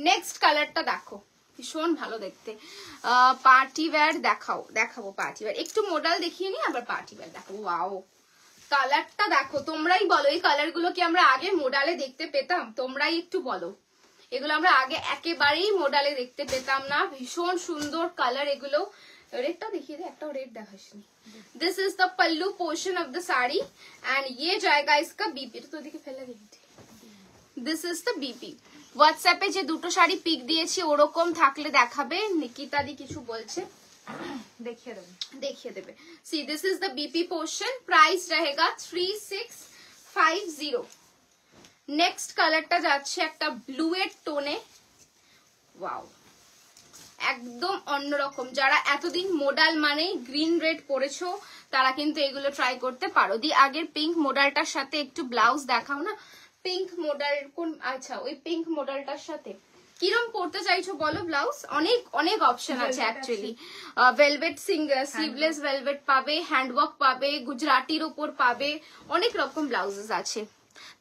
নেক্সট কালারটা দেখো, ভীষণ ভালো দেখতে। পার্টি ওয়্যার দেখাবো পার্টি ওয়্যার। একটু মডেল দেখিয়ে নি, আবার পার্টি ওয়্যার দেখাবো। ওয়াও কালারটা দেখো, তোমরাই বলো এই কালার গুলো কি আমরা আগে মডালে দেখতে পেতাম? তোমরাই একটু বলো। এগুলো আমরা আগে একেবারেই মডালে দেখতে পেতাম না। ভীষণ সুন্দর কালার এগুলো। रेडটা দেখিয়ে দে, একটাও রেড দেখাসনি। This is the pallu portion of the sari and ये जाएगा इसका बीपी। तो দেখে ফেলা দিই। This is the BP. হোয়াটসঅ্যাপে যে দুটো শাড়ি পিক দিয়েছি ওরকম থাকলে দেখাবে। নিকিতা দি কিছু বলছে, देखिए देवे। सी this is the BP portion. Price रहेगा 3650। नेक्स्ट कलरটা যাচ্ছে একটা ব্লু এর টোনে। ওয়াও, একদম অন্যরকম। যারা এতদিন মোডাল মানেই গ্রিন রেড পরেছো তারা কিন্তু এগুলো ট্রাই করতে পারো। দি আগের পিঙ্ক মোডালটার সাথে একটু ব্লাউজ দেখাও না। পিঙ্ক মোডাল কোন? আচ্ছা, ওই পিঙ্ক মোডালটার সাথে কিরম পড়তে চাইছো বলো ব্লাউজ? অনেক অনেক অপশন আছে অ্যাকচুয়ালি। ভেলভেট স্লিভলেস ভেলভেট পাবে, হ্যান্ডওয়ার্ক পাবে, গুজরাটির উপর পাবে, অনেক রকম ব্লাউজেস আছে।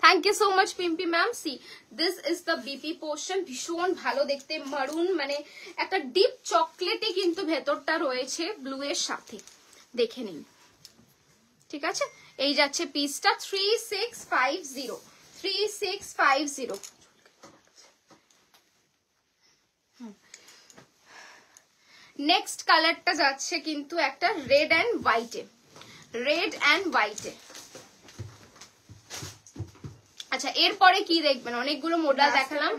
Thank you so much Pimpi ma'am. See this is the BP portion. ভীষণ ভালো দেখতে, মারুন মানে একটা ডিপ চকলেটে কিন্তু ভেতরটা রয়েছে ব্লু এর সাথে। দেখে নিন, ঠিক আছে? এই যাচ্ছে পিসটা 3650। 3650। নেক্সট কালারটা যাচ্ছে কিন্তু একটা রেড অ্যান্ড হোয়াইটে। রেড অ্যান্ড হোয়াইটে। আচ্ছা, এরপরে কি দেখবেন? অনেকগুলো মডেল দেখালাম,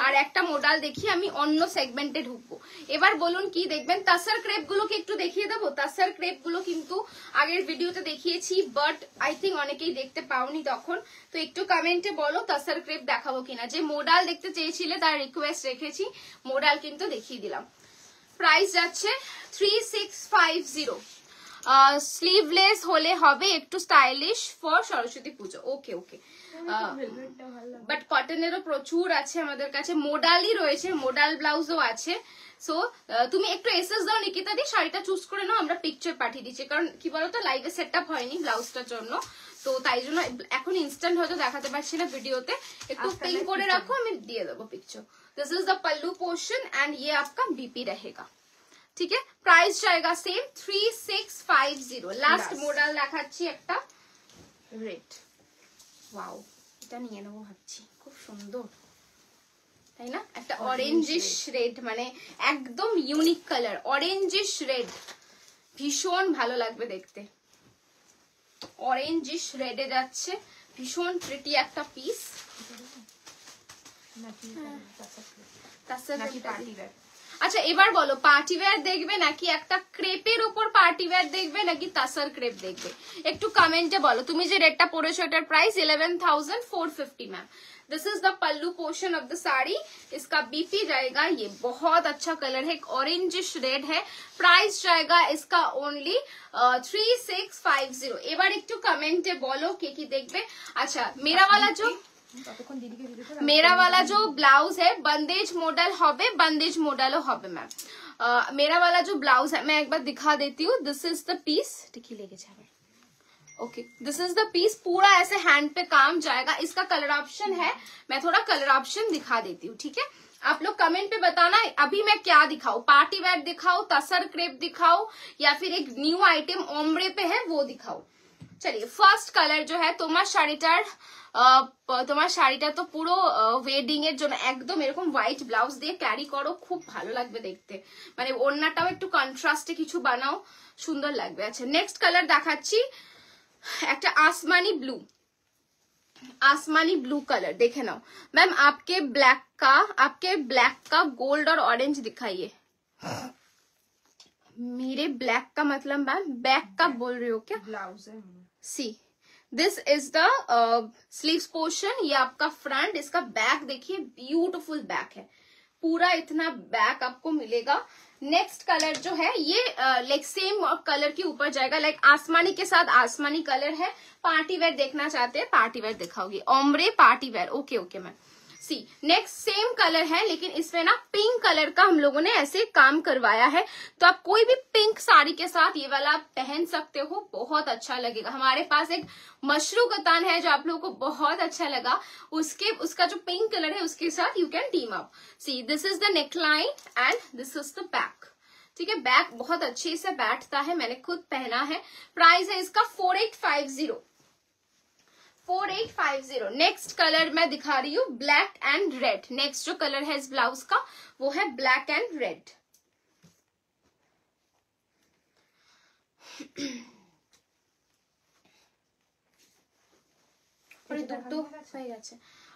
আর একটা মডেল দেখি আমি অন্য সেগমেন্টে ঢুকবো। এবার বলুন কি দেখবেন? তাসার ক্রেপ গুলোকে একটু দেখিয়ে দেবো। তাসার ক্রেপ গুলো কিন্তু আগের ভিডিওতে দেখিয়েছি, বাট আই থিঙ্ক অনেকেই দেখতে পাওনি তখন। তো একটু কমেন্টে বলো তাসার ক্রেপ দেখাবো কিনা। যে মডেল দেখতে চেয়েছিলে তার রিকোয়েস্ট রেখেছি, মডেল কিন্তু দেখিয়ে দিলাম। প্রাইস যাচ্ছে 3650। স্লিভলেস হলে হবে একটু stylish for Saraswati Puja. Okay okay, but কটনেরও প্রচুর আছে আমাদের কাছে। মোডালই রয়েছে, মোডাল ব্লাউজও আছে। সো তুমি একটু এসএস দাও নিকিতা দি, শাড়িটা চুজ করে নাও, আমরা পিকচার পাঠিয়ে দিচ্ছি। কারণ কি বলতো, লাইভে সেট আপ হয়নি ব্লাউজটার জন্য, তো তাই জন্য এখন ইনস্ট্যান্ট হয়তো দেখাতে পারছি না ভিডিওতে। একটু পিন করে রাখো, আমি দিয়ে দেবো picture. This is the pallu portion and ये आपका बीपी रहेगा। ठीक है, प्राइस जाएगा सेम 3650। लास्ट मॉडल দেখাচ্ছি একটা রেড। ওয়াও, এটা নিয়ে নেবো ভাবছি, খুব সুন্দর তাই না? একটা অরেঞ্জিশ রেড, মানে একদম ইউনিক কালার। অরেঞ্জিশ রেড ভীষণ ভালো লাগবে দেখতে। অরেঞ্জিশ রেডে যাচ্ছে, ভীষণ প্রিটি একটা পিস। আচ্ছা, এবার বলো পার্টি ওয়্যার দেখবে নাকি একটা ক্রেপের উপর পার্টি ওয়্যার দেখবে নাকি তাসার ক্রেপ দেখবে? একটু কমেন্টে বলো। তুমি যে রেটটা পরেছো এটার price 11450 ma'am. This is the pallu portion of the sari. इसका बीपी जाएगा, ये बहुत अच्छा कलर है, ऑरेंजिश रेड है। प्राइस जाएगा इसका ओनली 3650। এবার একটু কমেন্টে বলো কে কি দেখবে। আচ্ছা, मेरा वाला जो ब्लाउज है बंदेज मॉडल होबे, बंदेज मॉडल होबे मैम। मेरा वाला जो ब्लाउज है मैं एक बार दिखा देती हूँ। दिस इज द पीस, टिकी लेके जाए। Okay, this is the piece. पूरा ऐसे हैंड पे काम जाएगा। इसका कलर ऑप्शन है, मैं थोड़ा कलर ऑप्शन दिखा देती हूँ, ठीक है? आप लोग कमेंट पे बताना अभी मैं क्या दिखाऊं, पार्टी वेयर दिखाऊं, तसर क्रेप दिखाऊं, या फिर एक न्यू आइटम ओमरे पे है वो दिखाऊं। चलिए, ফার্স্ট কালার जो है তোমার শাড়িটা তো পুরো ওয়েডিং এর জন্য একদম এরকম হোয়াইট ব্লাউজ দিয়ে ক্যারি করো, খুব ভালো লাগবে দেখতে। মানে ওড়নাটাও একটু কন্ট্রাস্টে কিছু বানাও, সুন্দর লাগবে। আচ্ছা, নেক্সট কালার দেখাচ্ছি একটা आसमानी ब्लू कलर। देखे नाओ मैम, आपके ब्लैक का गोल्ड और ऑरेंज दिखाइए। मेरे ब्लैक का मतलब मैम बैक का बोल रही हो क्या? ब्लाउज है। सी this is the sleeves portion, ये आपका फ्रंट। इसका बैक देखिए, ब्यूटीफुल बैक है, पूरा इतना बैक आपको मिलेगा। नेक्स्ट कलर जो है ये लाइक सेम कलर के ऊपर जाएगा, लाइक आसमानी के साथ आसमानी कलर है। पार्टी वेयर देखना चाहते हैं, पार्टी वेयर दिखाओगी। ओमरे party wear, okay okay ma'am. See next same colour है, लेकिन इसमें ना पिंक कलर का हम लोगों ने ऐसे काम करवाया है। तो आप कोई भी पिंक साड़ी के साथ ये वाला आप पहन सकते हो, बहुत अच्छा लगेगा। हमारे पास एक मशरू कतान है जो आप लोगों को बहुत अच्छा लगा, उसका जो पिंक कलर है उसके साथ you can team up. C this is the neckline and this is the back. ठीक है, बैक बहुत अच्छे से बैठता है, मैंने खुद पहना है। प्राइस है इसका 4850। 4850। नेक्स्ट कलर मैं दिखा रही हूँ ब्लैक एंड रेड। नेक्स्ट जो कलर है इस ब्लाउज का वो है ब्लैक एंड रेड। আরে দুটো হয়ে গেছে,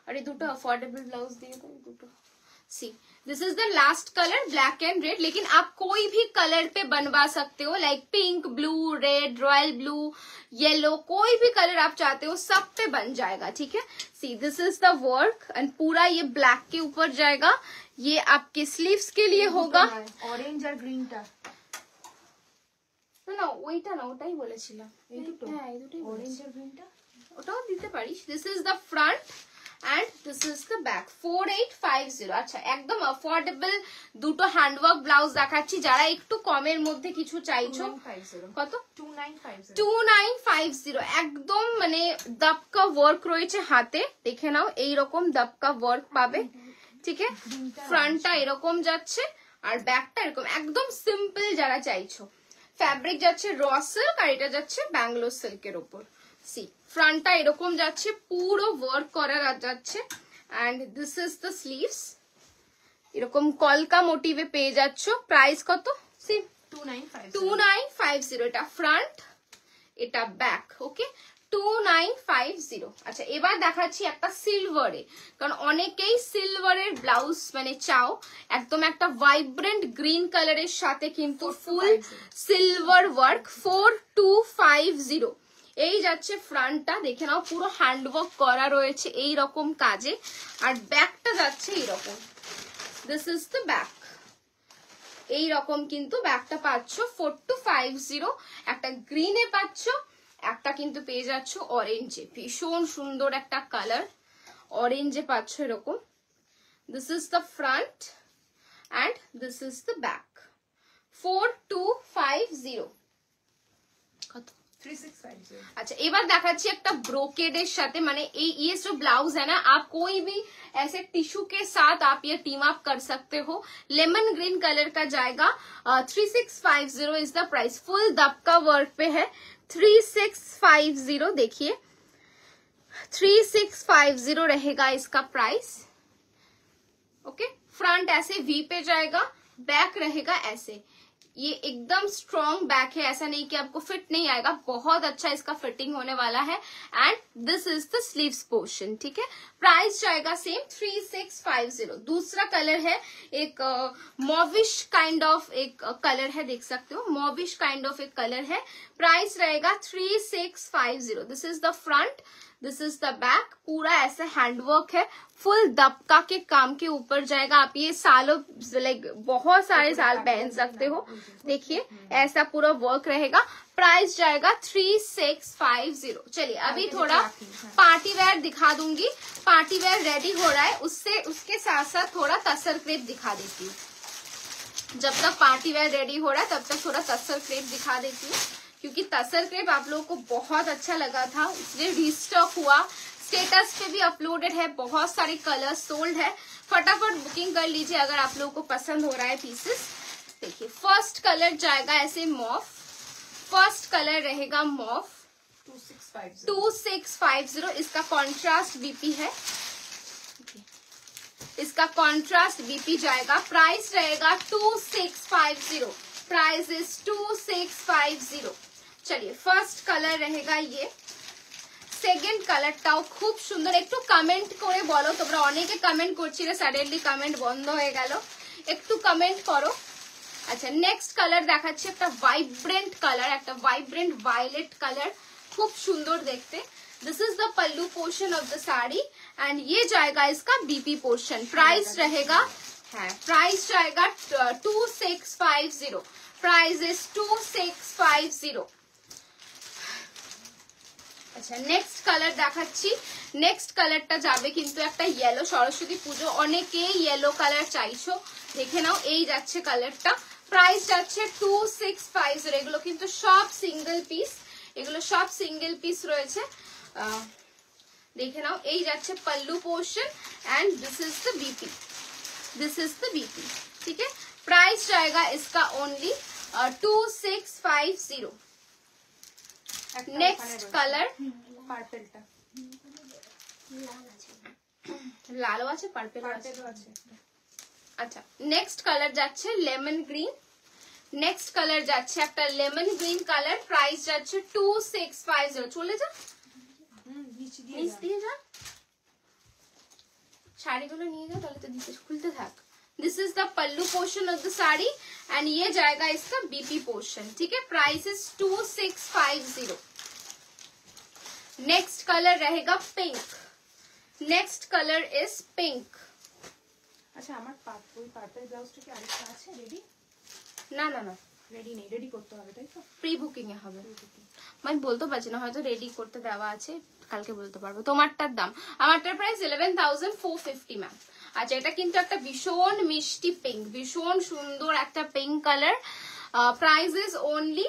আরে দুটো अफोर्डेबल ब्लाउज दिए तो দুটো। सी this is the last colour black and red, लेकिन आप कोई भी कलर पे बनवा सकते हो, like pink, blue, red, royal blue, yellow, कोई भी कलर आप चाहते हो सब पे बन जाएगा, ठीक है। सी this is the work and पूरा ये ब्लैक के ऊपर जाएगा। ये आपके स्लीव्स के लिए होगा। ऑरेंज और ग्रीन टा না ওইটা না, ওটাই বলেছিলাম। এই দুটো, হ্যাঁ এই দুটোই অরেঞ্জ আর গ্রিন টা ওটাও দিতে পারিস। This is the front end this is the back. 4850। আচ্ছা একদম অ্যাফোর্ডেবল দুটো হ্যান্ডওয়ার্ক ব্লাউজ দেখাচ্ছি। যারা একটু কমের মধ্যে কিছু চাইছো, কত? 2950। একদম মানে দবকা ওয়ার্ক রয়েছে হাতে, দেখে নাও এইরকম দবকা ওয়ার্ক পাবে, ঠিক আছে। ফ্রন্টটা এরকম যাচ্ছে আর ব্যাকটা এরকম, একদম সিম্পল যারা চাইছো। ফ্যাব্রিক যাচ্ছে র সিল্ক আর এটা যাচ্ছে ব্যাঙ্গালোর সিল্কের উপর। সি ফ্রন্টটা এরকম যাচ্ছে, পুরো ওয়ার্ক করা যাচ্ছে and this is the sleeves. এরকম কলকা মোটিভে পেয়ে যাচ্ছ। প্রাইস কত? সি 2950। এটা ফ্রন্ট, এটা ব্যাক, ওকে 2950। আচ্ছা এবার দেখাচ্ছি একটা সিলভারে, কারণ অনেকেই সিলভারের ব্লাউজ মানে চাও। একদম একটা ভাইব্রেন্ট গ্রিন কালারের সাথে কিন্তু ফুল সিলভার ওয়ার্ক। 4250। এই যাচ্ছে ফ্রন্টটা, দেখে নাও পুরো হ্যান্ডওয়ার্ক করা রয়েছে এই রকম কাজে, আর ব্যাকটা যাচ্ছে এইরকম। This is the back. এই রকম কিন্তু ব্যাকটা পাচ্ছ 4250। একটা গ্রিনে পাচ্ছ, একটা কিন্তু পেয়ে যাচ্ছ অরেঞ্জে, ভীষণ সুন্দর একটা কালার। অরেঞ্জে পাচ্ছ এরকম। This is the front end this is the back. 4250। কত? 3650। अच्छा एक बार दिखाচ্ছি একটা ब्रोकेड साथे, माने ये जो ब्लाउज है ना, आप कोई भी ऐसे टिश्यू के साथ आप ये टीम अप कर सकते हो। लेमन ग्रीन कलर का जाएगा। 3650 is the price. Full dabka work पे है। 3650 देखिए, 3650 रहेगा इसका प्राइस। ओके, फ्रंट ऐसे वी पे जाएगा, बैक रहेगा ऐसे। ये एकदम स्ट्रॉन्ग बैक है, ऐसा नहीं कि आपको फिट नहीं आएगा, बहुत अच्छा इसका फिटिंग होने वाला है। And this is the sleeves portion, ठीक है। प्राइस जाएगा सेम 3650। दूसरा कलर है एक मॉविश काइंड ऑफ एक कलर है, देख सकते हो, मॉविश काइंड ऑफ एक कलर है। प्राइस रहेगा 3650। This is the front, this is the back. पूरा ऐसा हैंडवर्क है, फुल दबका के काम के ऊपर जाएगा। आप ये सालों लाइक बहुत सारे साल पहन सकते हो। देखिए ऐसा पूरा वर्क रहेगा। प्राइस जाएगा 3650। चलिए अभी थोड़ा पार्टी वेयर दिखा दूंगी। पार्टी वेयर रेडी हो रहा है, उसके साथ साथ थोड़ा तसर क्रेप दिखा देती हूँ। जब तक पार्टी वेयर रेडी हो रहा है तब तक थोड़ा तसर क्रेप दिखा देती हूँ, क्योंकि तसर क्रेप आप लोगों को बहुत अच्छा लगा था, इसलिए रीस्टॉक हुआ। स्टेटस पे भी अपलोडेड है, बहुत सारे कलर्स सोल्ड है। फटाफट बुकिंग कर लीजिए अगर आप लोगों को पसंद हो रहा है पीसेस। देखिए फर्स्ट कलर जाएगा ऐसे मॉफ। फर्स्ट कलर रहेगा मॉफ 2650। इसका कॉन्ट्रास्ट बीपी है, इसका कॉन्ट्रास्ट बीपी जाएगा। प्राइस रहेगा 2650। Price is 2650। चलिए फर्स्ट कलर रहेगा ये। সেকেন্ড কালারটাও খুব সুন্দর। একটু কমেন্ট করে বলো, তোমরা অনেকে কমেন্ট করছিলে, সাডেনলি কমেন্ট বন্ধ হয়ে গেল, একটু কমেন্ট করো। আচ্ছা নেক্সট কালার দেখাচ্ছি, একটা ভাইব্রেন্ট কালার, একটা ভাইব্রেন্ট ভায়োলেট কালার, খুব সুন্দর দেখতে। This is the pallu portion of the sari and ये जाएगा इसका बीपी पोर्शन। प्राइस रहेगा प्राइस जाएगा 2650। Price is 2650। আচ্ছা নেক্সট কালার দেখাচ্ছি। নেক্সট কালারটা যাবে কিন্তু একটা ইয়েলো, সরস্বতী পুজো অনেকেই ইয়েলো কালার চাইছো, দেখে নাও এই যাচ্ছে কালারটা। প্রাইস যাচ্ছে 2650। এগুলো কিন্তু সব সিঙ্গেল পিস, এগুলো সব সিঙ্গেল পিস রয়েছে, দেখে নাও। এই যাচ্ছে pallu portion and this is the BP, this is the BP, ठीक है। प्राइस जाएगा इसका ओनली 2650। नेक्स्ट कलर पार्पल टा লালও আছে, পার্পেল আছে। পার্পেলও আছে। আচ্ছা, নেক্সট কালার যাচ্ছে লেমন গ্রিন। নেক্সট কালার যাচ্ছে একটা লেমন গ্রিন কালার, প্রাইস যাচ্ছে 2650। চলে যা, নিচে নিচ দিয়ে যা, শাড়িগুলো নিয়ে যাও, তাহলে তো দিতে খুলতে থাক। This is the pallu portion of the sari and ये जाएगा इसका बीपी पोर्शन, ठीक है। Price is 2650। नेक्स्ट कलर रहेगा pink. Next colour is pink. আচ্ছা আমার পার্পল ব্লাউজটা কি আরেকটা আছে রেডি? না না না, রেডি নেই, রেডি করতে হবে তাই তো? প্রি বুকিং এ হবে। আমি বলতে পারছি না, হয়তো রেডি করতে দেওয়া আছে, কালকে বলতে পারবো। তোমারটার দাম, আমারটার প্রাইস 11,450 ম্যাম। আচ্ছা, এটা কিন্তু একটা ভীষণ মিষ্টি পিঙ্ক, ভীষণ সুন্দর একটা pink colour. Price is only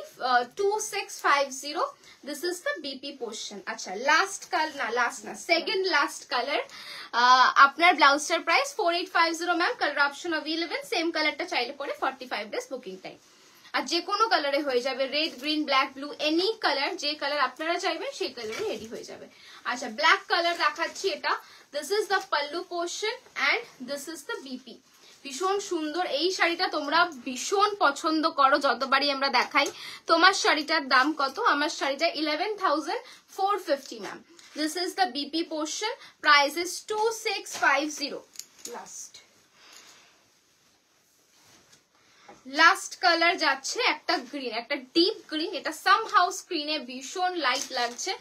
2650। This is the BP portion. আচ্ছা, লাস্ট কালার না, লাস্ট না, সেকেন্ড লাস্ট কালার। আপনার ব্লাউজটার price 4850 ma'am. Colour option available, same কালারটা চাইলে পরে 45 ডেজ বুকিং টাইম। আর যে কোনো কালারে হয়ে যাবে, red, green, black, blue, any colour, যে কালার আপনারা চাইবেন সেই কালারে রেডি হয়ে যাবে। আচ্ছা, ব্ল্যাক কালার দেখাচ্ছি এটা। This is the pallu portion and this is the BP. ভীষণ সুন্দর এই শাড়িটা, তোমরা ভীষণ পছন্দ করো যতবারই আমরা দেখাই। তোমার শাড়িটার দাম কত? আমার শাড়িটা 11,450 ma'am. This is the BP portion, price is 2650। Last colour যাচ্ছে একটা গ্রিন, একটা ডিপ গ্রিন। এটা সামহাউ স্ক্রিনে ভীষণ লাইট লাগছে,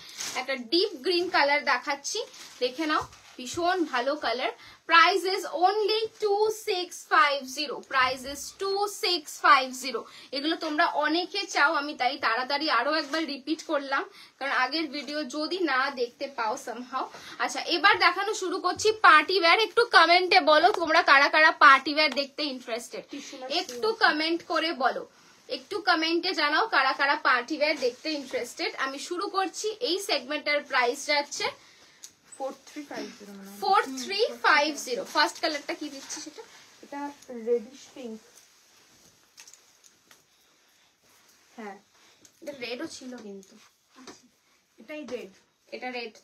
একটা ডিপ গ্রিন কালার দেখাচ্ছি, দেখে নাও, ভীষণ ভালো colour. Price is only 2650। Price is 2650। এগুলো তোমরা অনেকে চাও, আমি তাই তাড়াতাড়ি আরো একবার রিপিট করলাম, কারণ আগের ভিডিও যদি না দেখতে পাও সামহাউ। আচ্ছা, এবার দেখানো শুরু করছি পার্টি ওয়্যার। একটু কমেন্টে বলো তোমরা কারা কারা পার্টি ওয়্যার দেখতে ইন্টারেস্টেড, একটু কমেন্ট করে বলো, একটু কমেন্টে জানাও কারা কারা পার্টি ওয়্যার দেখতে ইন্টারেস্টেড। আমি শুরু করছি। এই সেগমেন্টের প্রাইস যাচ্ছে 4350। ফার্স্ট কালারটা কি দিচ্ছি সেটা? এটা রেডিশ পিঙ্ক। হ্যাঁ, এটা রেডও ছিল কিন্তু, এটাই রেড। এটা রেড,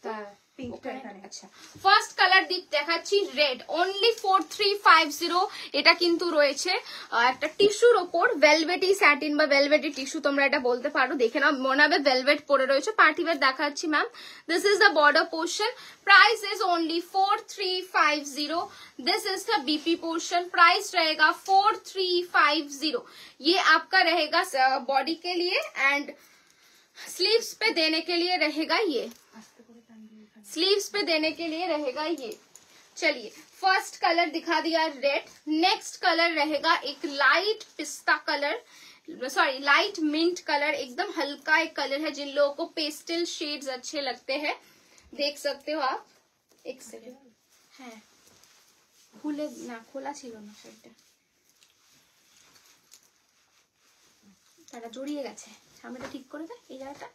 পিঙ্কটা এখানে। আচ্ছা, ফার্স্ট কালার দেখাচ্ছি রেড, অনলি 4350। এটা কিন্তু রয়েছে একটা টিস্যুর ওপর, ভেলভেটি স্যাটিন বা ভেলভেটি টিস্যু তোমরা এটা বলতে পারো। দেখে নাও, মনে হবে ভেলভেট পরে রয়েছে। পার্টি ওয়্যার দেখাচ্ছি ma'am. This is the border portion, price is only 4350। This is the BP portion, price रहेगा 4350। ये आपका रहेगा बॉडी के लिए एंड स्लीव्स पे देने के लिए रहेगा, ये स्लीव्स पे देने के लिए रहेगा ये। चलिए, फर्स्ट कलर दिखा दिया रेड। नेक्स्ट कलर रहेगा एक लाइट पिस्ता colour, sorry light mint colour, एकदम हल्का एक कलर है। जिन लोगों को पेस्टल शेड्स अच्छे लगते हैं, देख सकते हो आप। एक सेकंड, है खुले ना, खोला ছিল না সেটা, তারা জড়িয়ে গেছে। সামনেটা ঠিক করে দে এই জায়গাটা।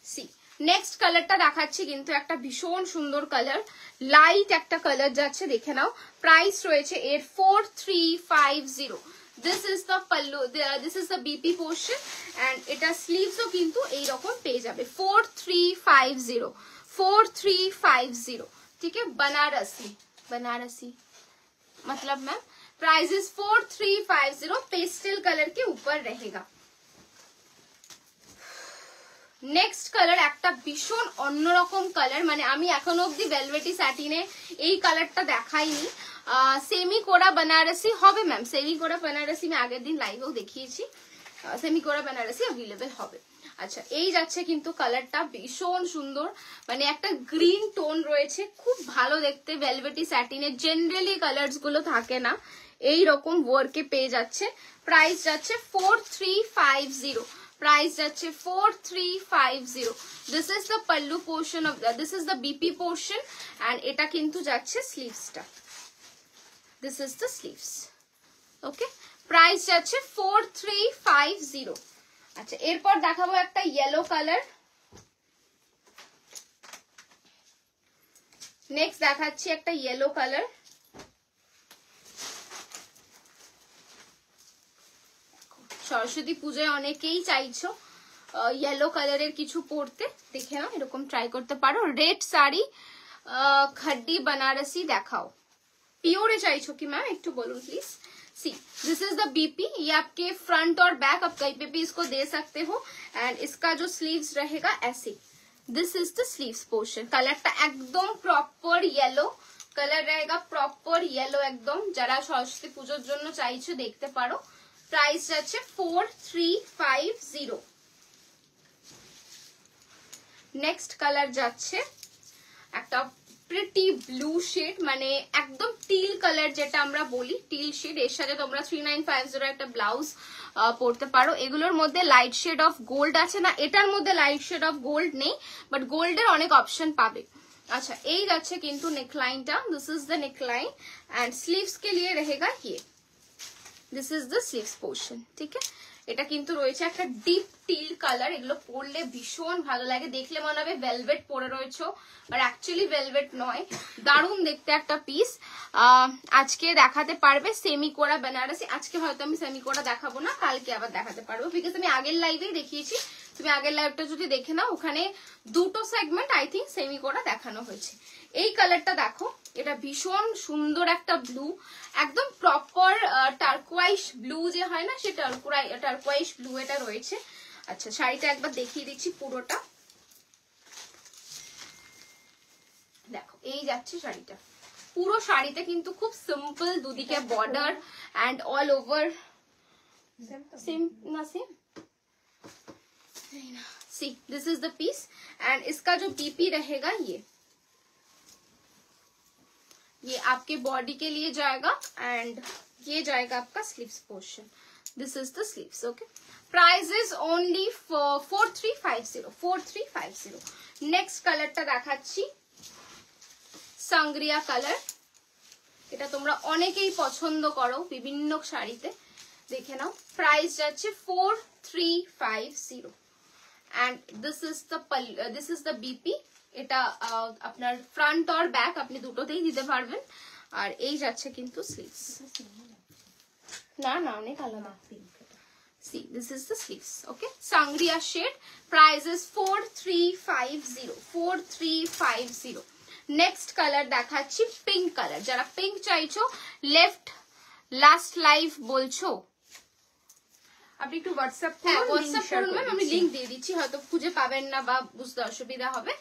সি, নেক্সট কালারটা দেখাচ্ছি, কিন্তু একটা ভীষণ সুন্দর কালার, লাইট একটা কালার যাচ্ছে, দেখে নাও। প্রাইস রয়েছে এর 4350। This is the pallu, this is the BP portion and এটা স্লিভসও কিন্তু এইরকম পেয়ে যাবে। 4350, 4350, ठीक है। बनारसी, बनारसी मतलब ma'am price is 4350, pastel colour के ऊपर रहेगा। নেক্সট কালার একটা ভীষণ অন্যরকম কালার, মানে আমি এখনো অব্দি ভেলভেটি স্যাটিনে এই কালারটা দেখাইনি। সেমি কোরা বেনারসি হবে ম্যাম, সেমি কোরা বেনারসি আমি আগের দিন লাইভেও দেখিয়েছি, সেমি কোরা বেনারসি অ্যাভেলেবেল হবে। আচ্ছা, এই যাচ্ছে কিন্তু কালারটা ভীষণ সুন্দর, মানে একটা গ্রিন টোন রয়েছে, খুব ভালো দেখতে। ভেলভেটি স্যাটিনে জেনারেলি কালার্স গুলো থাকে না, এই রকম ওয়ার্কে পেয়ে যাচ্ছে। প্রাইস যাচ্ছে 4350। प्राइस যাচ্ছে 4350। This is the pallu portion of this is the BP portion and এটা কিন্তু যাচ্ছে স্লিভসটা। This is the sleeves, okay. Price যাচ্ছে 4350। আচ্ছা, এরপর দেখাবো একটা ইয়েলো কালার। নেক্সট দেখাচ্ছি একটা ইয়েলো কালার। সরস্বতী পূজায় অনেকেই চাইছো ইয়েলো কালারের কিছু পরতে, দেখে নাও, এরকম ট্রাই করতে পারো। রেড শাড়ি, खड्डी बनारसी দেখাও। পিওরে চাইছো কি ম্যাম, একটু বলুন please. C this is the BP, ये आपके फ्रंट और बैक आप कहीं पे भी इसको दे सकते हो। एंड इसका जो स्लीव्स रहेगा ऐसे, this is the sleeves portion. कलरটা একদম প্রপার ইয়েলো কালার रहेगा, প্রপার ইয়েলো একদম। যারা সরস্বতী পূজার জন্য চাইছো দেখতে পারো। প্রাইস যাচ্ছে 4350। নেক্সট কালার যাচ্ছে একটা প্রিটি ব্লু শেড, মানে একদম টিল কালার যেটা আমরা বলি, টিল শেড। এর সাথে তোমরা 3950 একটা ব্লাউজ পরতে পারো। এগুলোর মধ্যে লাইট শেড অফ গোল্ড আছে না, এটার মধ্যে লাইট শেড অফ গোল্ড নেই, বাট গোল্ডের অনেক অপশন পাবে। अच्छा, এই যাচ্ছে কিন্তু নেকলাইনটা, this is the neckline and sleeves के लिए रहेगा ये, this is the sleeves portion. ठीक है, এটা কিন্তু রয়েছে একটা ডিপ টিল কালার। এগুলো পরলে ভীষণ ভালো লাগে, দেখলে মনে হবে ভেলভেট পরে রয়েছে, আর অ্যাকচুয়ালি ভেলভেট নয়। দারুণ দেখতে একটা পিস। আজকে দেখাতে পারবে সেমি কোরা বেনারসি। আজকে হয়তো আমি সেমি কোরা দেখাবো না, কালকে আবার দেখাতে পারবো, বিকজ আমি আগের লাইভেই দেখিয়েছি। তুমি আগের লাইভটা যদি দেখে নাও, ওখানে দুটো সেগমেন্ট আই থিঙ্ক সেমি কোরা দেখানো হয়েছে। এই কালারটা দেখো, এটা ভীষণ সুন্দর একটা ব্লু, একদম প্রপার টার্কোয়াইশ ব্লু যে হয় না, সে টার্কোয়াইশ ব্লু এটা রয়েছে। আচ্ছা, শাড়িটা একবার দেখিয়ে দিচ্ছি পুরোটা। দেখো, এই যাচ্ছে শাড়িটা। পুরো শাড়িতে কিন্তু খুব সিম্পল, দুদিকে border and all over same ना same. See this is the piece and इसका जो बीपी रहेगा ये आपके बॉडी के लिए जाएगा एंड ये जाएगा आपका sleeves portion. This is the sleeves. Okay, price is only 4350 4350। Next कलरটা দেখাচ্ছি সাংগ্রিয়া কালার। এটা তোমরা অনেকেই পছন্দ করো বিভিন্ন শাড়িতে, দেখে নাও। প্রাইস যাচ্ছে 4350 and this is the BP. এটা আপনার ফ্রন্ট আর ব্যাক আপনি দুটোতেই দিতে পারবেন। আর এই যাচ্ছে কিন্তু স্লিভস। না না, অনেক আলাদা। See, this is the sleeves. Okay, sangria shade. Price is 4350 4350। Next colour দেখাচ্ছি পিঙ্ক কালার। যারা পিঙ্ক চাইছো, লেফট লাস্ট লাইভ বলছো, আপনি একটু হোয়াটসঅ্যাপ করুন ম্যাম, আমি লিংক দিয়ে দিচ্ছি, হয়তো খুঁজে পাবেন না বা বুঝতে অসুবিধা হবে।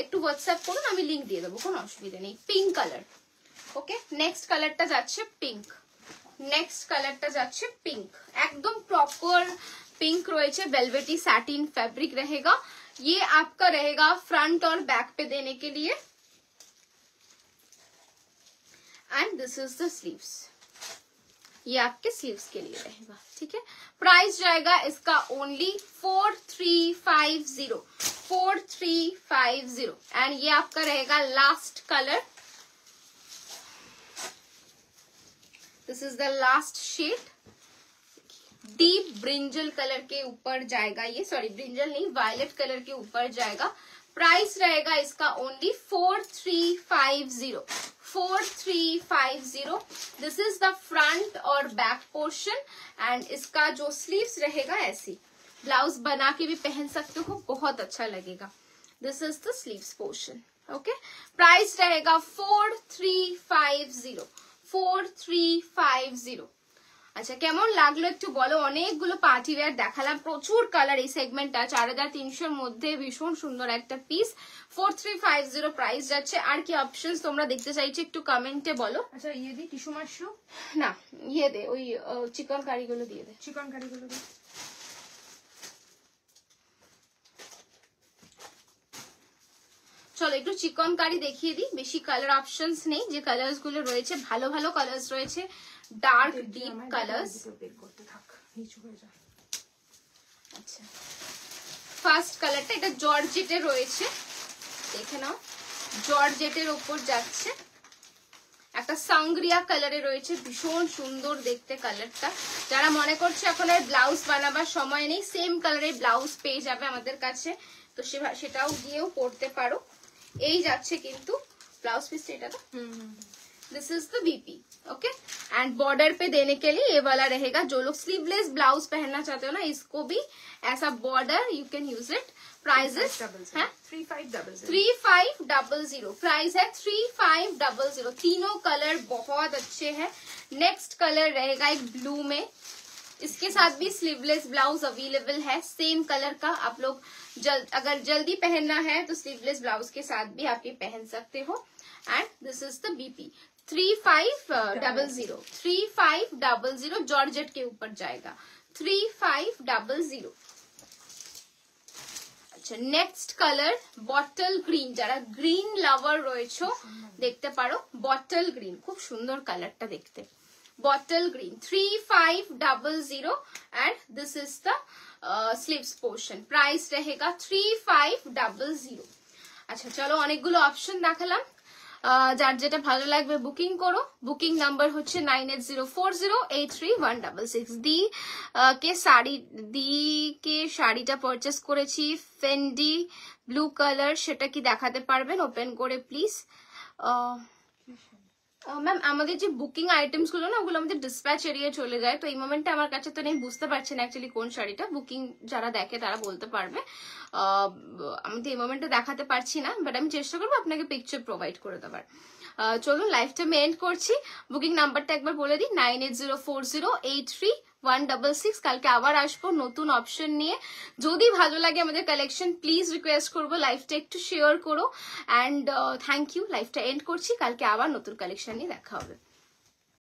একটু হোয়াটসঅ্যাপ করুন, আমি লিংক দিয়ে দেবো, কোনো অসুবিধা নেই। Pink colour. ওকে, নেক্সট কালারটা যাচ্ছে পিঙ্ক। नेक्स्ट कलरটা যাচ্ছে पिंक, एकदम प्रॉपर पिंक রয়েছে, वेलवेटी सैटिन फैब्रिक रहेगा। ये आपका रहेगा फ्रंट और बैक पे देने के लिए and this is the sleeves. ये आपके स्लीव्स के लिए रहेगा। ठीक है, प्राइस जाएगा इसका ओनली 4350 4350 एंड ये आपका रहेगा last colour. This is the last shade, deep brinjal colour के ऊपर जाएगा ये, सॉरी ब्रिंजल नहीं, वायलेट कलर के ऊपर जाएगा। प्राइस रहेगा इसका only 4350 4350। This is the front और बैक पोर्शन एंड इसका जो स्लीव्स रहेगा ऐसी, ब्लाउज बना के भी पहन सकते हो, बहुत अच्छा लगेगा। This is the sleeves portion. Okay, price रहेगा 4350 4350। আচ্ছা, কেমন লাগলো একটু বলো। অনেকগুলো পার্টি ওয়্যার দেখালাম, প্রচুর কালার এই সেগমেন্টটা, 4300 এর মধ্যে ভীষণ সুন্দর একটা পিস। 4350 প্রাইস যাচ্ছে। আর কি অপশনস তোমরা দেখতে চাইছো একটু কমেন্টে বলো। আচ্ছা, ইয়ে দি টিস্যু মাশরু, না ইয়ে দে, ওই চিকন কারিগুলো দিয়ে দে, চিকন কারিগুলো দি। চলো একটু চিকন কারি দেখিয়ে দিই। বেশি কালার অপশনস নেই, যে কালার্স গুলো রয়েছে ভালো ভালো কালার্স রয়েছে, ডার্ক ডিপ কালার্স। আচ্ছা, ফার্স্ট কালারটা এটা জর্জেটের রয়েছে, দেখে নাও, জর্জেটের উপর যাচ্ছে, একটা সাংগ্রিয়া কালারে রয়েছে, ভীষণ সুন্দর দেখতে কালারটা। যারা মনে করছে এখন আর ব্লাউজ বানাবার সময় নেই, সেম কালারের ব্লাউজ পেয়ে যাবে আমাদের কাছে, তো সেটাও গিয়েও পরতে পারো। এই যাচ্ছে কিন্তু ব্লাউজ পিস, এটা তো this is the BP. Okay, and border पे देने के लिए ये वाला रहेगा. जो लोग स्लीवलेस ब्लाउज पहनना चाहते हो ना, इसको भी ऐसा border you can use it. Prices है 3500. प्राइस है 3500. तीनों कलर बहुत अच्छे हैं. नेक्स्ट कलर रहेगा एक ब्लू में. इसके साथ भी स्लीवलेस ब्लाउज अवेलेबल है सेम कलर का. आप लोग अगर जल्दी पहनना है तो स्लीवलेस ब्लाउज के साथ भी आप ये पहन सकते हो. And this is the BP 3500. 3500 georgette के ऊपर जाएगा. 3500. আচ্ছা, নেক্সট কালার বটল গ্রিন. যারা গ্রিন লাভার রয়েছে দেখতে পারো. বটল গ্রিন খুব সুন্দর কালারটা দেখতে. Bottle green 3500 and this is the sleeves portion. Price रहेगा 3500. আচ্ছা চলো, অনেকগুলো অপশন দেখালাম. যার যেটা ভালো লাগবে বুকিং করো. বুকিং নাম্বার হচ্ছে 9804083166. কে শাড়িটা পারচেস করেছি ফেন্ডি ব্লু কালার, সেটা কি দেখাতে পারবেন ওপেন করে প্লিজ? ম্যাম আমাদের যে বুকিং আইটেমস গুলো না, ওগুলো আমাদের ডিসপ্যাচ এরিয়ায় চলে যায়, তো এই মোমেন্টে আমার কাছে তো নেই, বুঝতে পারছেন অ্যাকচুয়ালি কোন শাড়িটা. বুকিং যারা দেখে তারা বলতে পারবে. আমি তো এই মোমেন্টে দেখাতে পারছি না, বাট আমি চেষ্টা করবো আপনাকে পিকচার প্রোভাইড করে দেওয়ার. চলুন লাইভটা আমি এন্ড করছি. বুকিং নাম্বারটা একবার বলে দিই 9804083166. কালকে আবার আসবো নতুন অপশন নিয়ে. যদি ভালো লাগে আমাদের কালেকশন প্লিজ রিকোয়েস্ট করবো লাইভটা একটু শেয়ার করো. And thank you. লাইভটা এন্ড করছি. কালকে আবার নতুন কালেকশন নিয়ে দেখা হবে.